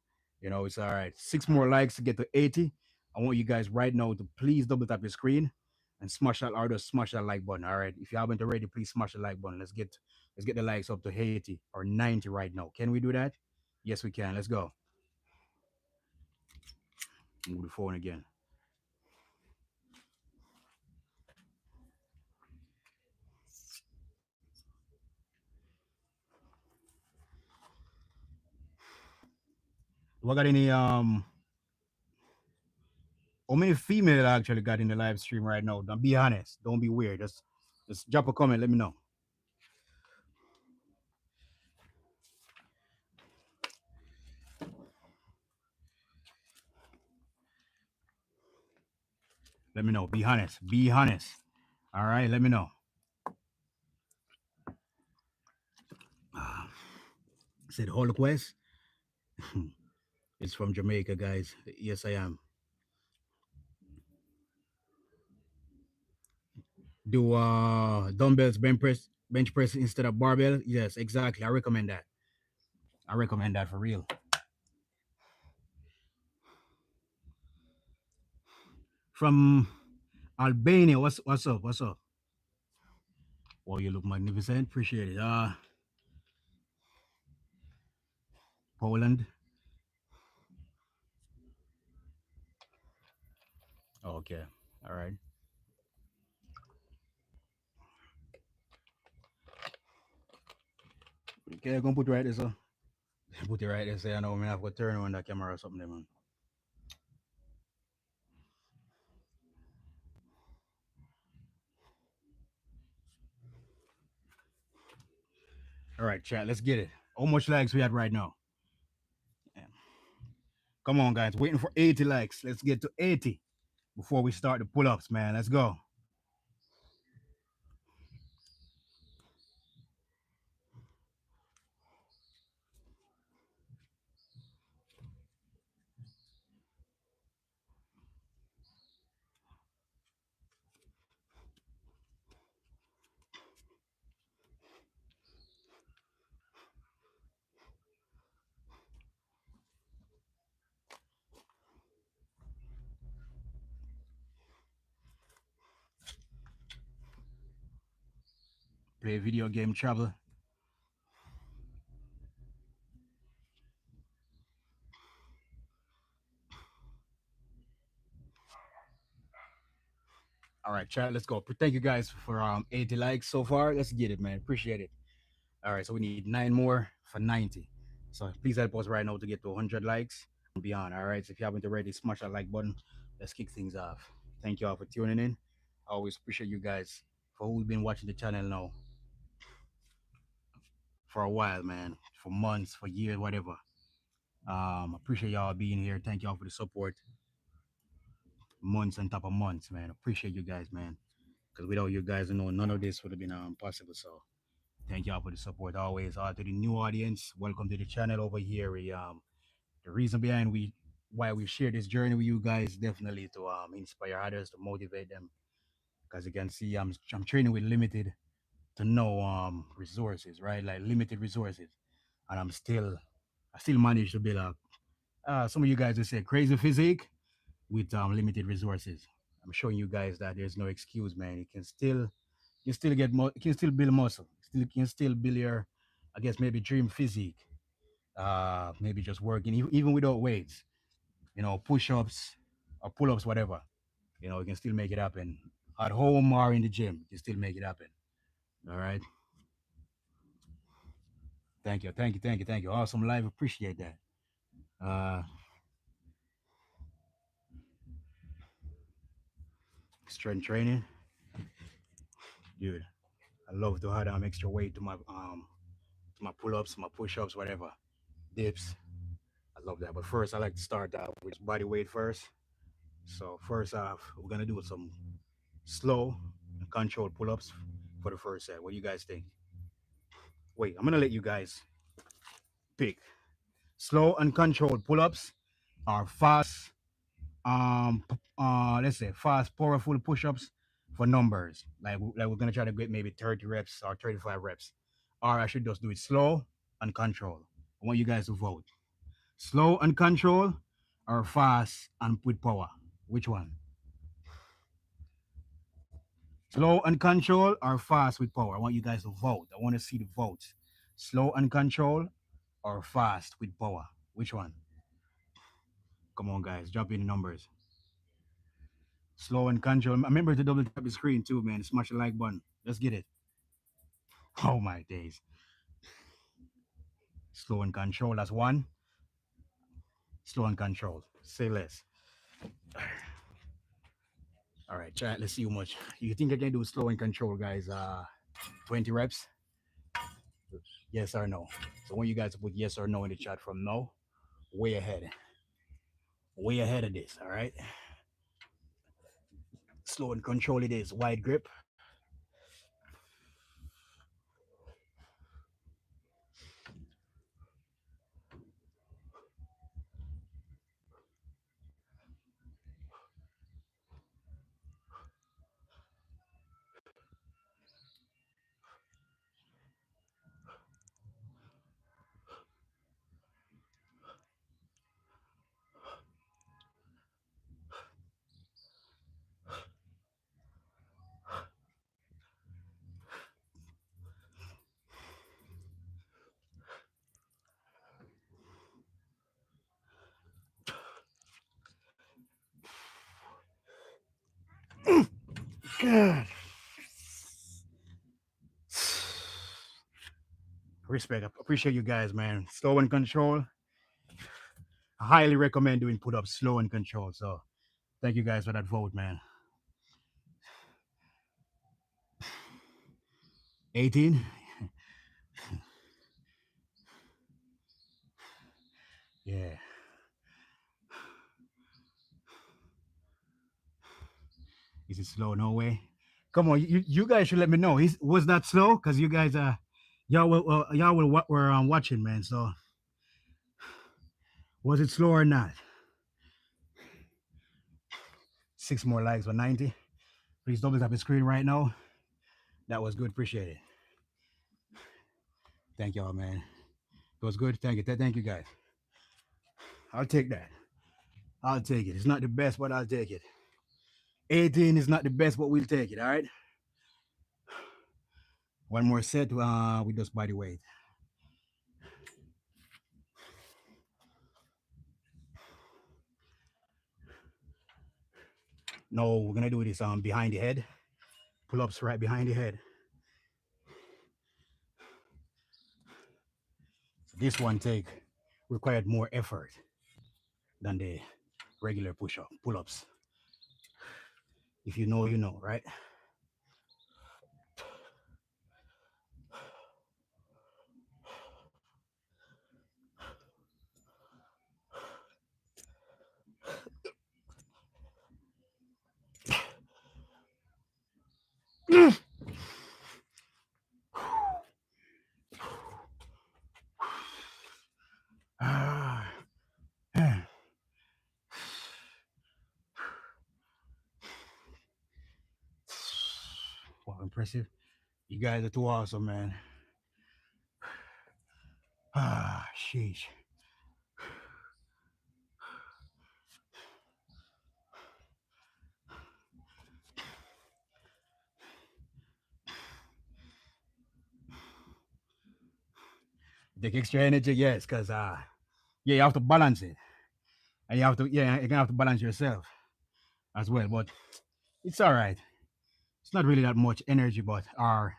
it's all right. 6 more likes to get to 80. I want you guys right now to please double tap your screen and smash that or just smash that like button. All right. If you haven't already, please smash the like button. Let's get the likes up to 80 or 90 right now. Can we do that? Yes, we can. Let's go. Move the phone again. Do I got any how many female actually got in the live stream right now? Don't be honest. Don't be weird. Just drop a comment. Let me know. Let me know. Be honest. Be honest. All right. Let me know. Said Hulk West. It's from Jamaica, guys. Yes, I am. Do dumbbells bench press instead of barbell? Yes, exactly. I recommend that. I recommend that for real. From Albania, what's up? What's up? Oh, you look magnificent. Appreciate it. Poland. Okay. All right. Okay, I'm gonna put it right there, so put it right there. Say I know I have to turn on that camera or something, there, man. All right, chat. Let's get it. How much likes we had right now? Yeah. Come on, guys. Waiting for 80 likes. Let's get to 80 before we start the pull-ups, man. Let's go. Play video game travel. All right, chat. Let's go. Thank you guys for 80 likes so far. Let's get it, man. Appreciate it. All right, so we need 9 more for 90. So please help us right now to get to 100 likes and beyond. All right, so if you haven't already, smash that like button. Let's kick things off. Thank you all for tuning in. I always appreciate you guys for who's been watching the channel now for a while, man, for months, for years, whatever. Appreciate y'all being here. Thank y'all for the support. Months on top of months, man. Appreciate you guys, man. Because without you guys, none of this would have been possible. So thank y'all for the support always. To the new audience, welcome to the channel over here. The reason behind why we share this journey with you guys definitely to inspire others, to motivate them. Because you can see, I'm training with limited to no resources, right? Like limited resources, and I still manage to build a some of you guys will say crazy physique with limited resources. I'm showing you guys that there's no excuse, man. You can still you can still build muscle. You can still build your, I guess maybe dream physique. Maybe just working even without weights. Push-ups or pull-ups, whatever. You can still make it happen at home or in the gym. You can still make it happen. All right. Thank you, thank you, thank you, thank you. Awesome live. Appreciate that. Uh, Strength training, dude. I love to add extra weight to my pull-ups, my push-ups, whatever, dips. I love that. But first, I like to start out with body weight first. So first off, we're gonna do some slow and controlled pull-ups for the first set. What do you guys think? Wait, I'm gonna let you guys pick. Slow and controlled pull-ups are fast, let's say fast, powerful push-ups for numbers. Like we're gonna try to get maybe 30 reps or 35 reps. Or I should just do it slow and control. I want you guys to vote. Slow and control or fast and with power? Which one? Slow and control or fast with power? I want you guys to vote. I want to see the votes. Slow and control or fast with power? Which one? Come on, guys. Drop in the numbers. Slow and control. Remember to double tap the screen too, man. Smash the like button. Let's get it. Oh, my days. Slow and control. That's one. Slow and control. Say less. All right, chat. Let's see how much. You think I can do slow and control, guys? 20 reps? Yes or no? So when you guys put yes or no in the chat from no, way ahead. Way ahead of this, all right? Slow and control it is. Wide grip. God. Respect. I appreciate you guys, man. Slow and control. I highly recommend doing put up slow and control. So thank you guys for that vote, man. 18. Yeah. Is it slow? No way. Come on, you guys should let me know. Was that slow? Cause you guys were watching, man. So was it slow or not? 6 more likes for 90. Please double tap the screen right now. That was good. Appreciate it. Thank y'all, man. It was good. Thank you. Thank you guys. I'll take that. I'll take it. It's not the best, but I'll take it. 18 is not the best, but we'll take it. All right. One more set with this body weight. No, we're gonna do this behind the head. Pull-ups right behind the head. This one required more effort than the regular pull-ups. If you know, you know, right? Wow, impressive. You guys are too awesome, man. Sheesh. Take extra energy, yes, because yeah, you have to balance it. And you're gonna have to balance yourself as well. But it's all right. It's not really that much energy, but our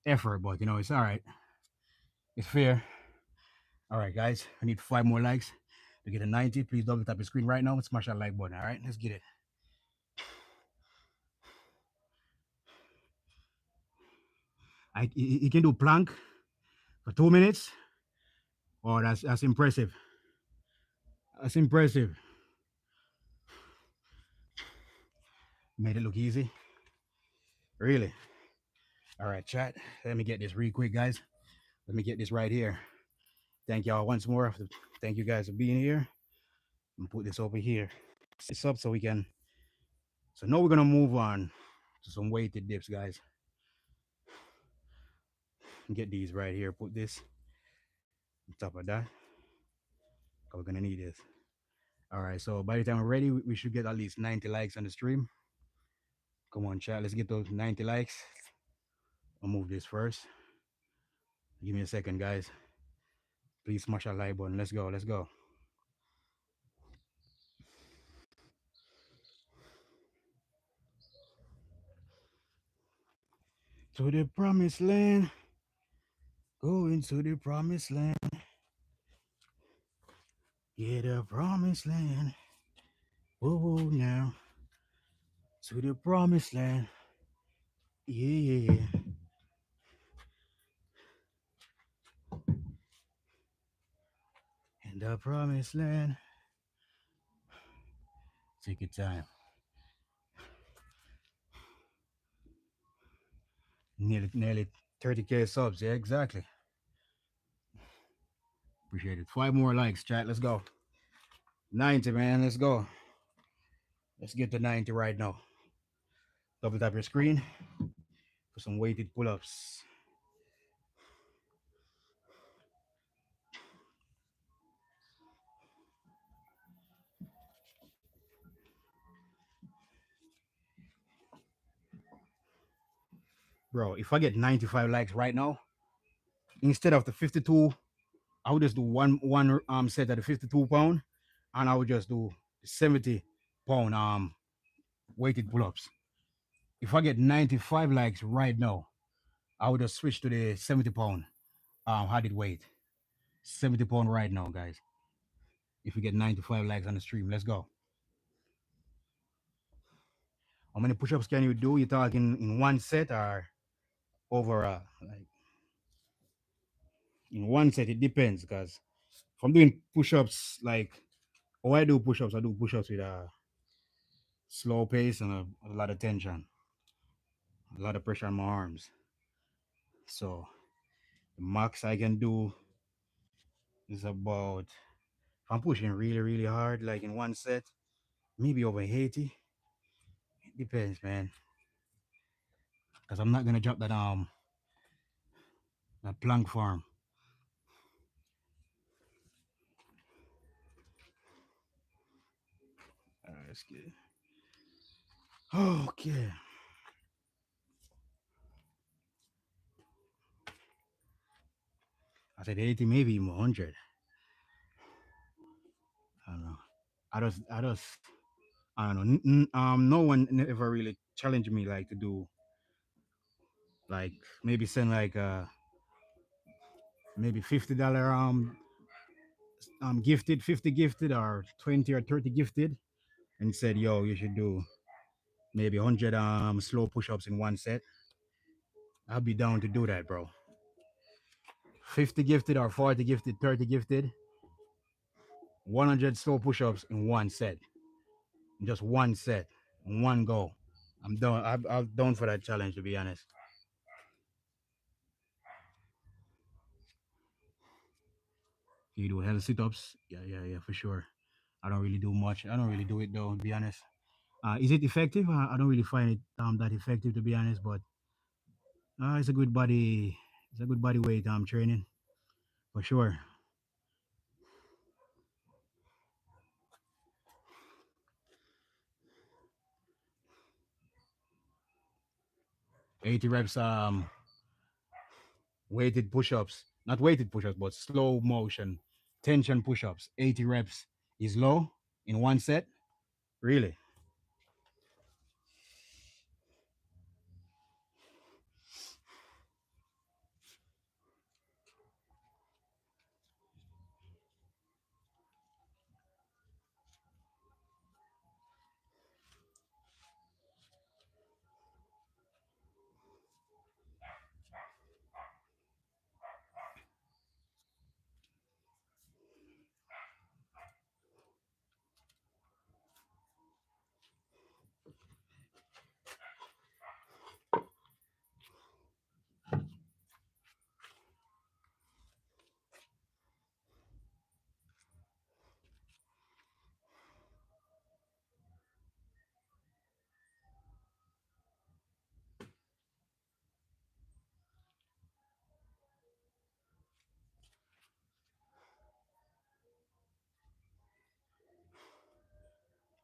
effort, but it's all right. It's fair. All right, guys. I need 5 more likes to get a 90. Please double tap the screen right now and smash that like button. All right, let's get it. You can do plank for 2 minutes. Oh, that's impressive. That's impressive. Made it look easy. Really. All right, chat. Let me get this real quick, guys. Let me get this right here. Thank y'all once more. Thank you guys for being here. And put this over here. This up so we can. So now we're gonna move on to some weighted dips, guys. Get these right here. Put this on top of that. We're gonna need this. All right. So by the time we're ready, we should get at least 90 likes on the stream. Come on, chat. Let's get those 90 likes. I'll move this first. Give me a second, guys. Please smash that like button. Let's go. Let's go. To the promised land. Going to the promised land. Yeah, the promised land. Whoa, now. To the promised land. Yeah. In the promised land. Take your time. Nearly 30K subs. Yeah, exactly. Appreciate it. 5 more likes, chat. Let's go. 90, man. Let's go. Let's get to 90 right now. Double tap your screen for some weighted pull-ups. Bro, if I get 95 likes right now, instead of the 52, I would just do one set at the 52 pound, and I would just do 70 pound weighted pull-ups. If I get 95 likes right now, I would just switch to the 70 pound added weight. 70 pound right now, guys. If we get 95 likes on the stream, let's go. How many push-ups can you do? You talking in one set or overall? Like in one set, it depends. Because if I'm doing push-ups, like how I do push-ups, I do push-ups with a slow pace and a lot of tension, a lot of pressure on my arms. So the max I can do is about, if I'm pushing really, really hard, like in one set, maybe over 80. It depends, man. Because I'm not gonna drop that plank form. All right, let's get it. Okay. I said 80, maybe even 100. I don't know. I just, I don't know. No one ever really challenged me like to do, like maybe send like maybe $50 gifted, 50 gifted, or 20 or 30 gifted, and said, yo, you should do maybe 100 slow push-ups in one set. I'll be down to do that, bro. 50 gifted or 40 gifted, 30 gifted, 100 slow push-ups in one set. Just one set, one go. I'm done. I'm done for that challenge, to be honest. You do hell sit-ups? Yeah, for sure. I don't really do much. I don't really do it though, to be honest. Is it effective? I don't really find it that effective, to be honest. But it's a good body. It's a good body weight training for sure. 80 reps weighted push-ups, not weighted push-ups, but slow motion tension push-ups. 80 reps is low in one set. Really?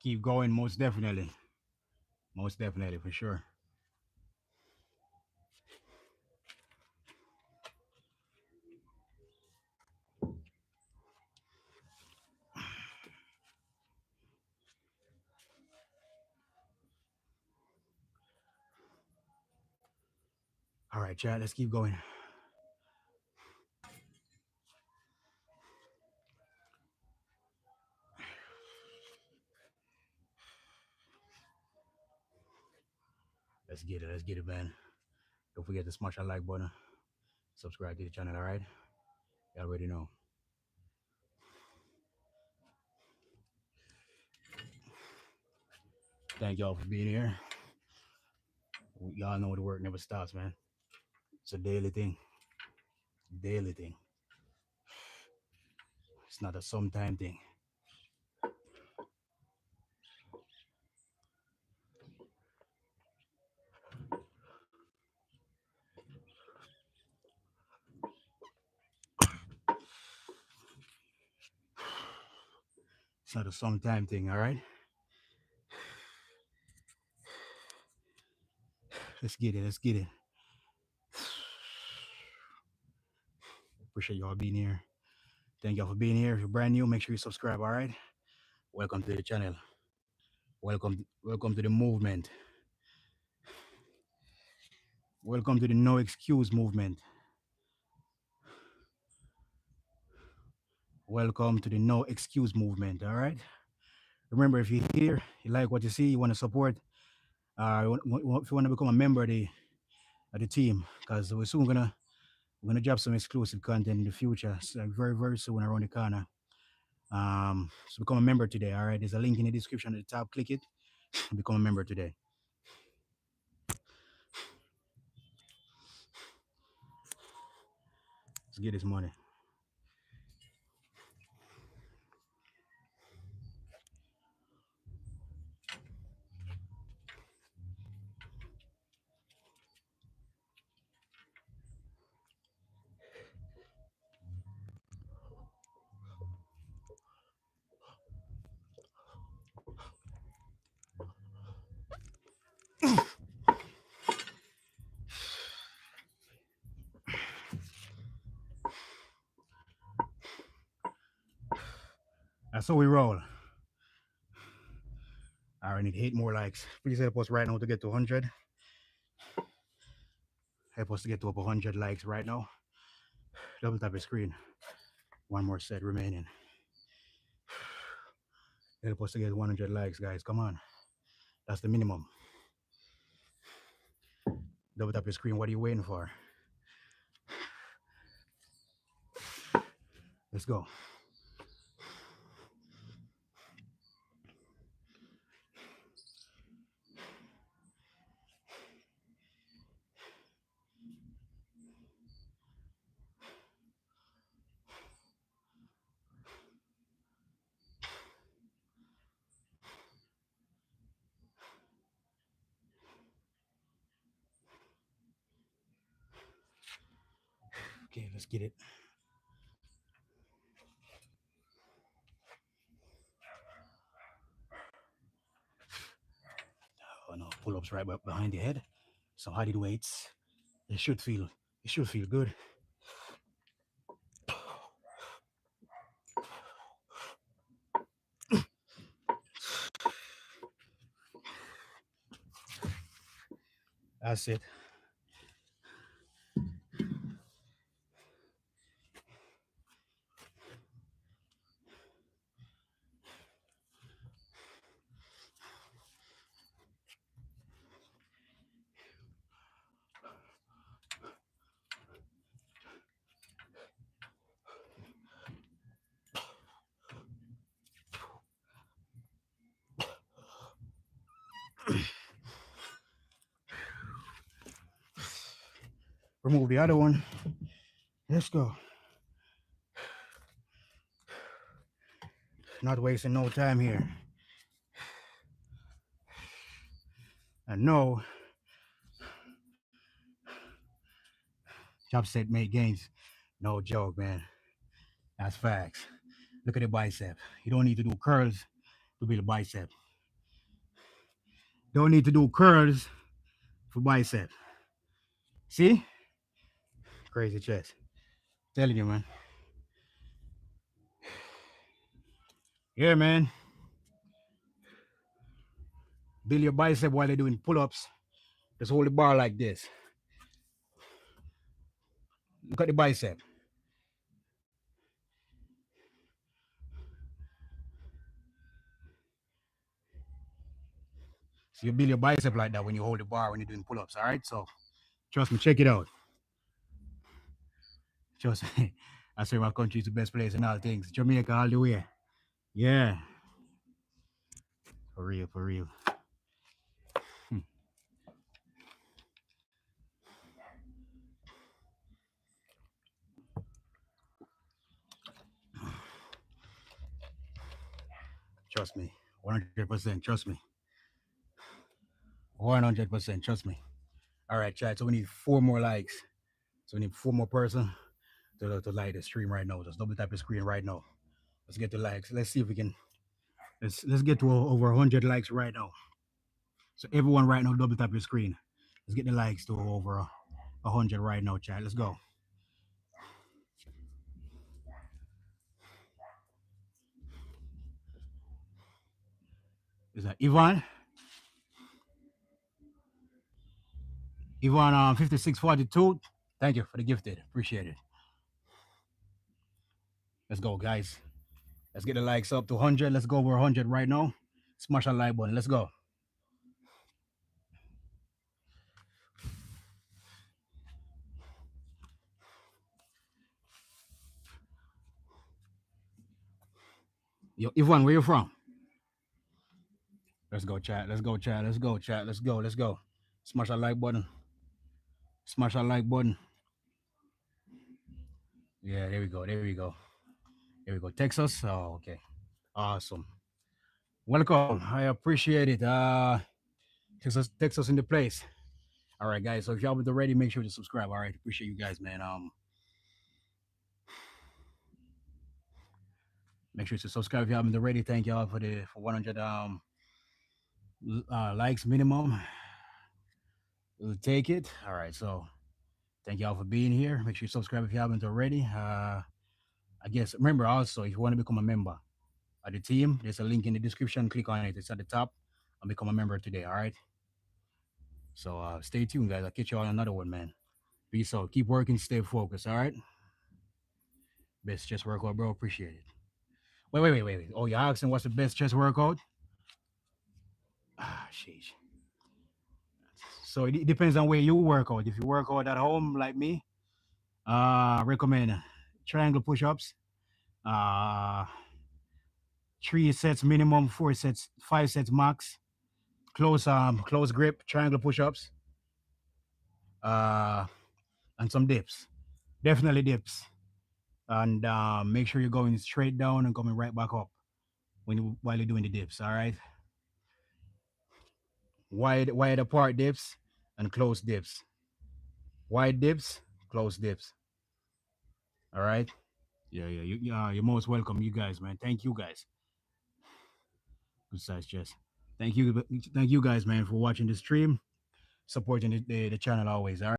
Keep going, most definitely. Most definitely, for sure. All right, chat, let's keep going. Let's get it, man. Don't forget to smash that like button. Subscribe to the channel, all right? You already know. Thank y'all for being here. Y'all know the work never stops, man. It's a daily thing. Daily thing. It's not a sometime thing. It's not a sometime thing, all right? Let's get it. Let's get it. Appreciate y'all being here. Thank y'all for being here. If you're brand new, make sure you subscribe, all right? Welcome to the channel. Welcome to the movement. Welcome to the no excuse movement. Welcome to the no excuse movement. All right. Remember, if you're here, you like what you see, you want to support, if you want to become a member of the team, because we're gonna drop some exclusive content in the future, so very very soon around the corner. So become a member today. All right. There's a link in the description at the top. Click it. Become a member today. Let's get this money. That's how we roll. I need 8 more likes. Please help us right now to get to 100. Help us to get to up 100 likes right now. Double tap the screen. One more set remaining. Help us to get 100 likes, guys. Come on. That's the minimum. Double tap your screen. What are you waiting for? Let's go. Okay, let's get it. Oh no, pull-ups right behind the head. Some heighted weights. It should feel good. That's it. Remove the other one. Let's go. Not wasting no time here. I know job set make gains. No joke, man. That's facts. Look at the bicep. You don't need to do curls to build a bicep. Don't need to do curls for bicep. See? Crazy chest. Telling you, man. Yeah, man. Build your bicep while you're doing pull-ups. Just hold the bar like this. Look at the bicep. So you build your bicep like that when you hold the bar when you're doing pull-ups. All right. So trust me, check it out. Trust me. I say my country is the best place in all things. Jamaica all the way. Yeah. For real, for real. Trust me. 100%. Trust me. 100%. Trust me. All right, chat. So we need 4 more likes. So we need 4 more person to like the stream right now. Just double tap the screen right now. Let's get the likes. Let's see if we can. Let's get to over 100 likes right now. So everyone right now, double tap your screen. Let's get the likes to over 100 right now, chat. Let's go. Is that Ivan? Yvonne 5642. Thank you for the gifted. Appreciate it. Let's go, guys. Let's get the likes up to 100. Let's go over 100 right now. Smash that like button. Let's go. Yo, Yvonne, where you from? Let's go, chat. Let's go, chat. Let's go, chat. Let's go. Let's go. Smash that like button. Smash that like button. Yeah, there we go. There we go. There we go. Texas. Oh, okay. Awesome. Welcome. I appreciate it. Texas in the place. All right, guys. So if y'all already, make sure to subscribe. All right. Appreciate you guys, man. Make sure to subscribe if you haven't already. Thank y'all for 100 likes minimum. We'll take it. All right. So thank y'all for being here. Make sure you subscribe if you haven't already. I guess remember also if you want to become a member of the team, there's a link in the description. Click on it. It's at the top and become a member today. All right. So stay tuned, guys. I'll catch you on another one, man. Peace out. Keep working. Stay focused. All right. Best chest workout, bro. Appreciate it. Wait. Oh, you're asking what's the best chest workout? Sheesh. So it depends on where you work out. If you work out at home like me, recommend triangle push-ups. 3 sets minimum, 4 sets, 5 sets max. Close grip, triangle push-ups. And some dips. Definitely dips. And make sure you're going straight down and coming right back up while you're doing the dips. All right. Wide apart dips and close dips. Wide dips, close dips. All right. Yeah. You're most welcome, you guys, man. Thank you guys. Good size chest. Thank you guys, man, for watching the stream, supporting the channel always. All right.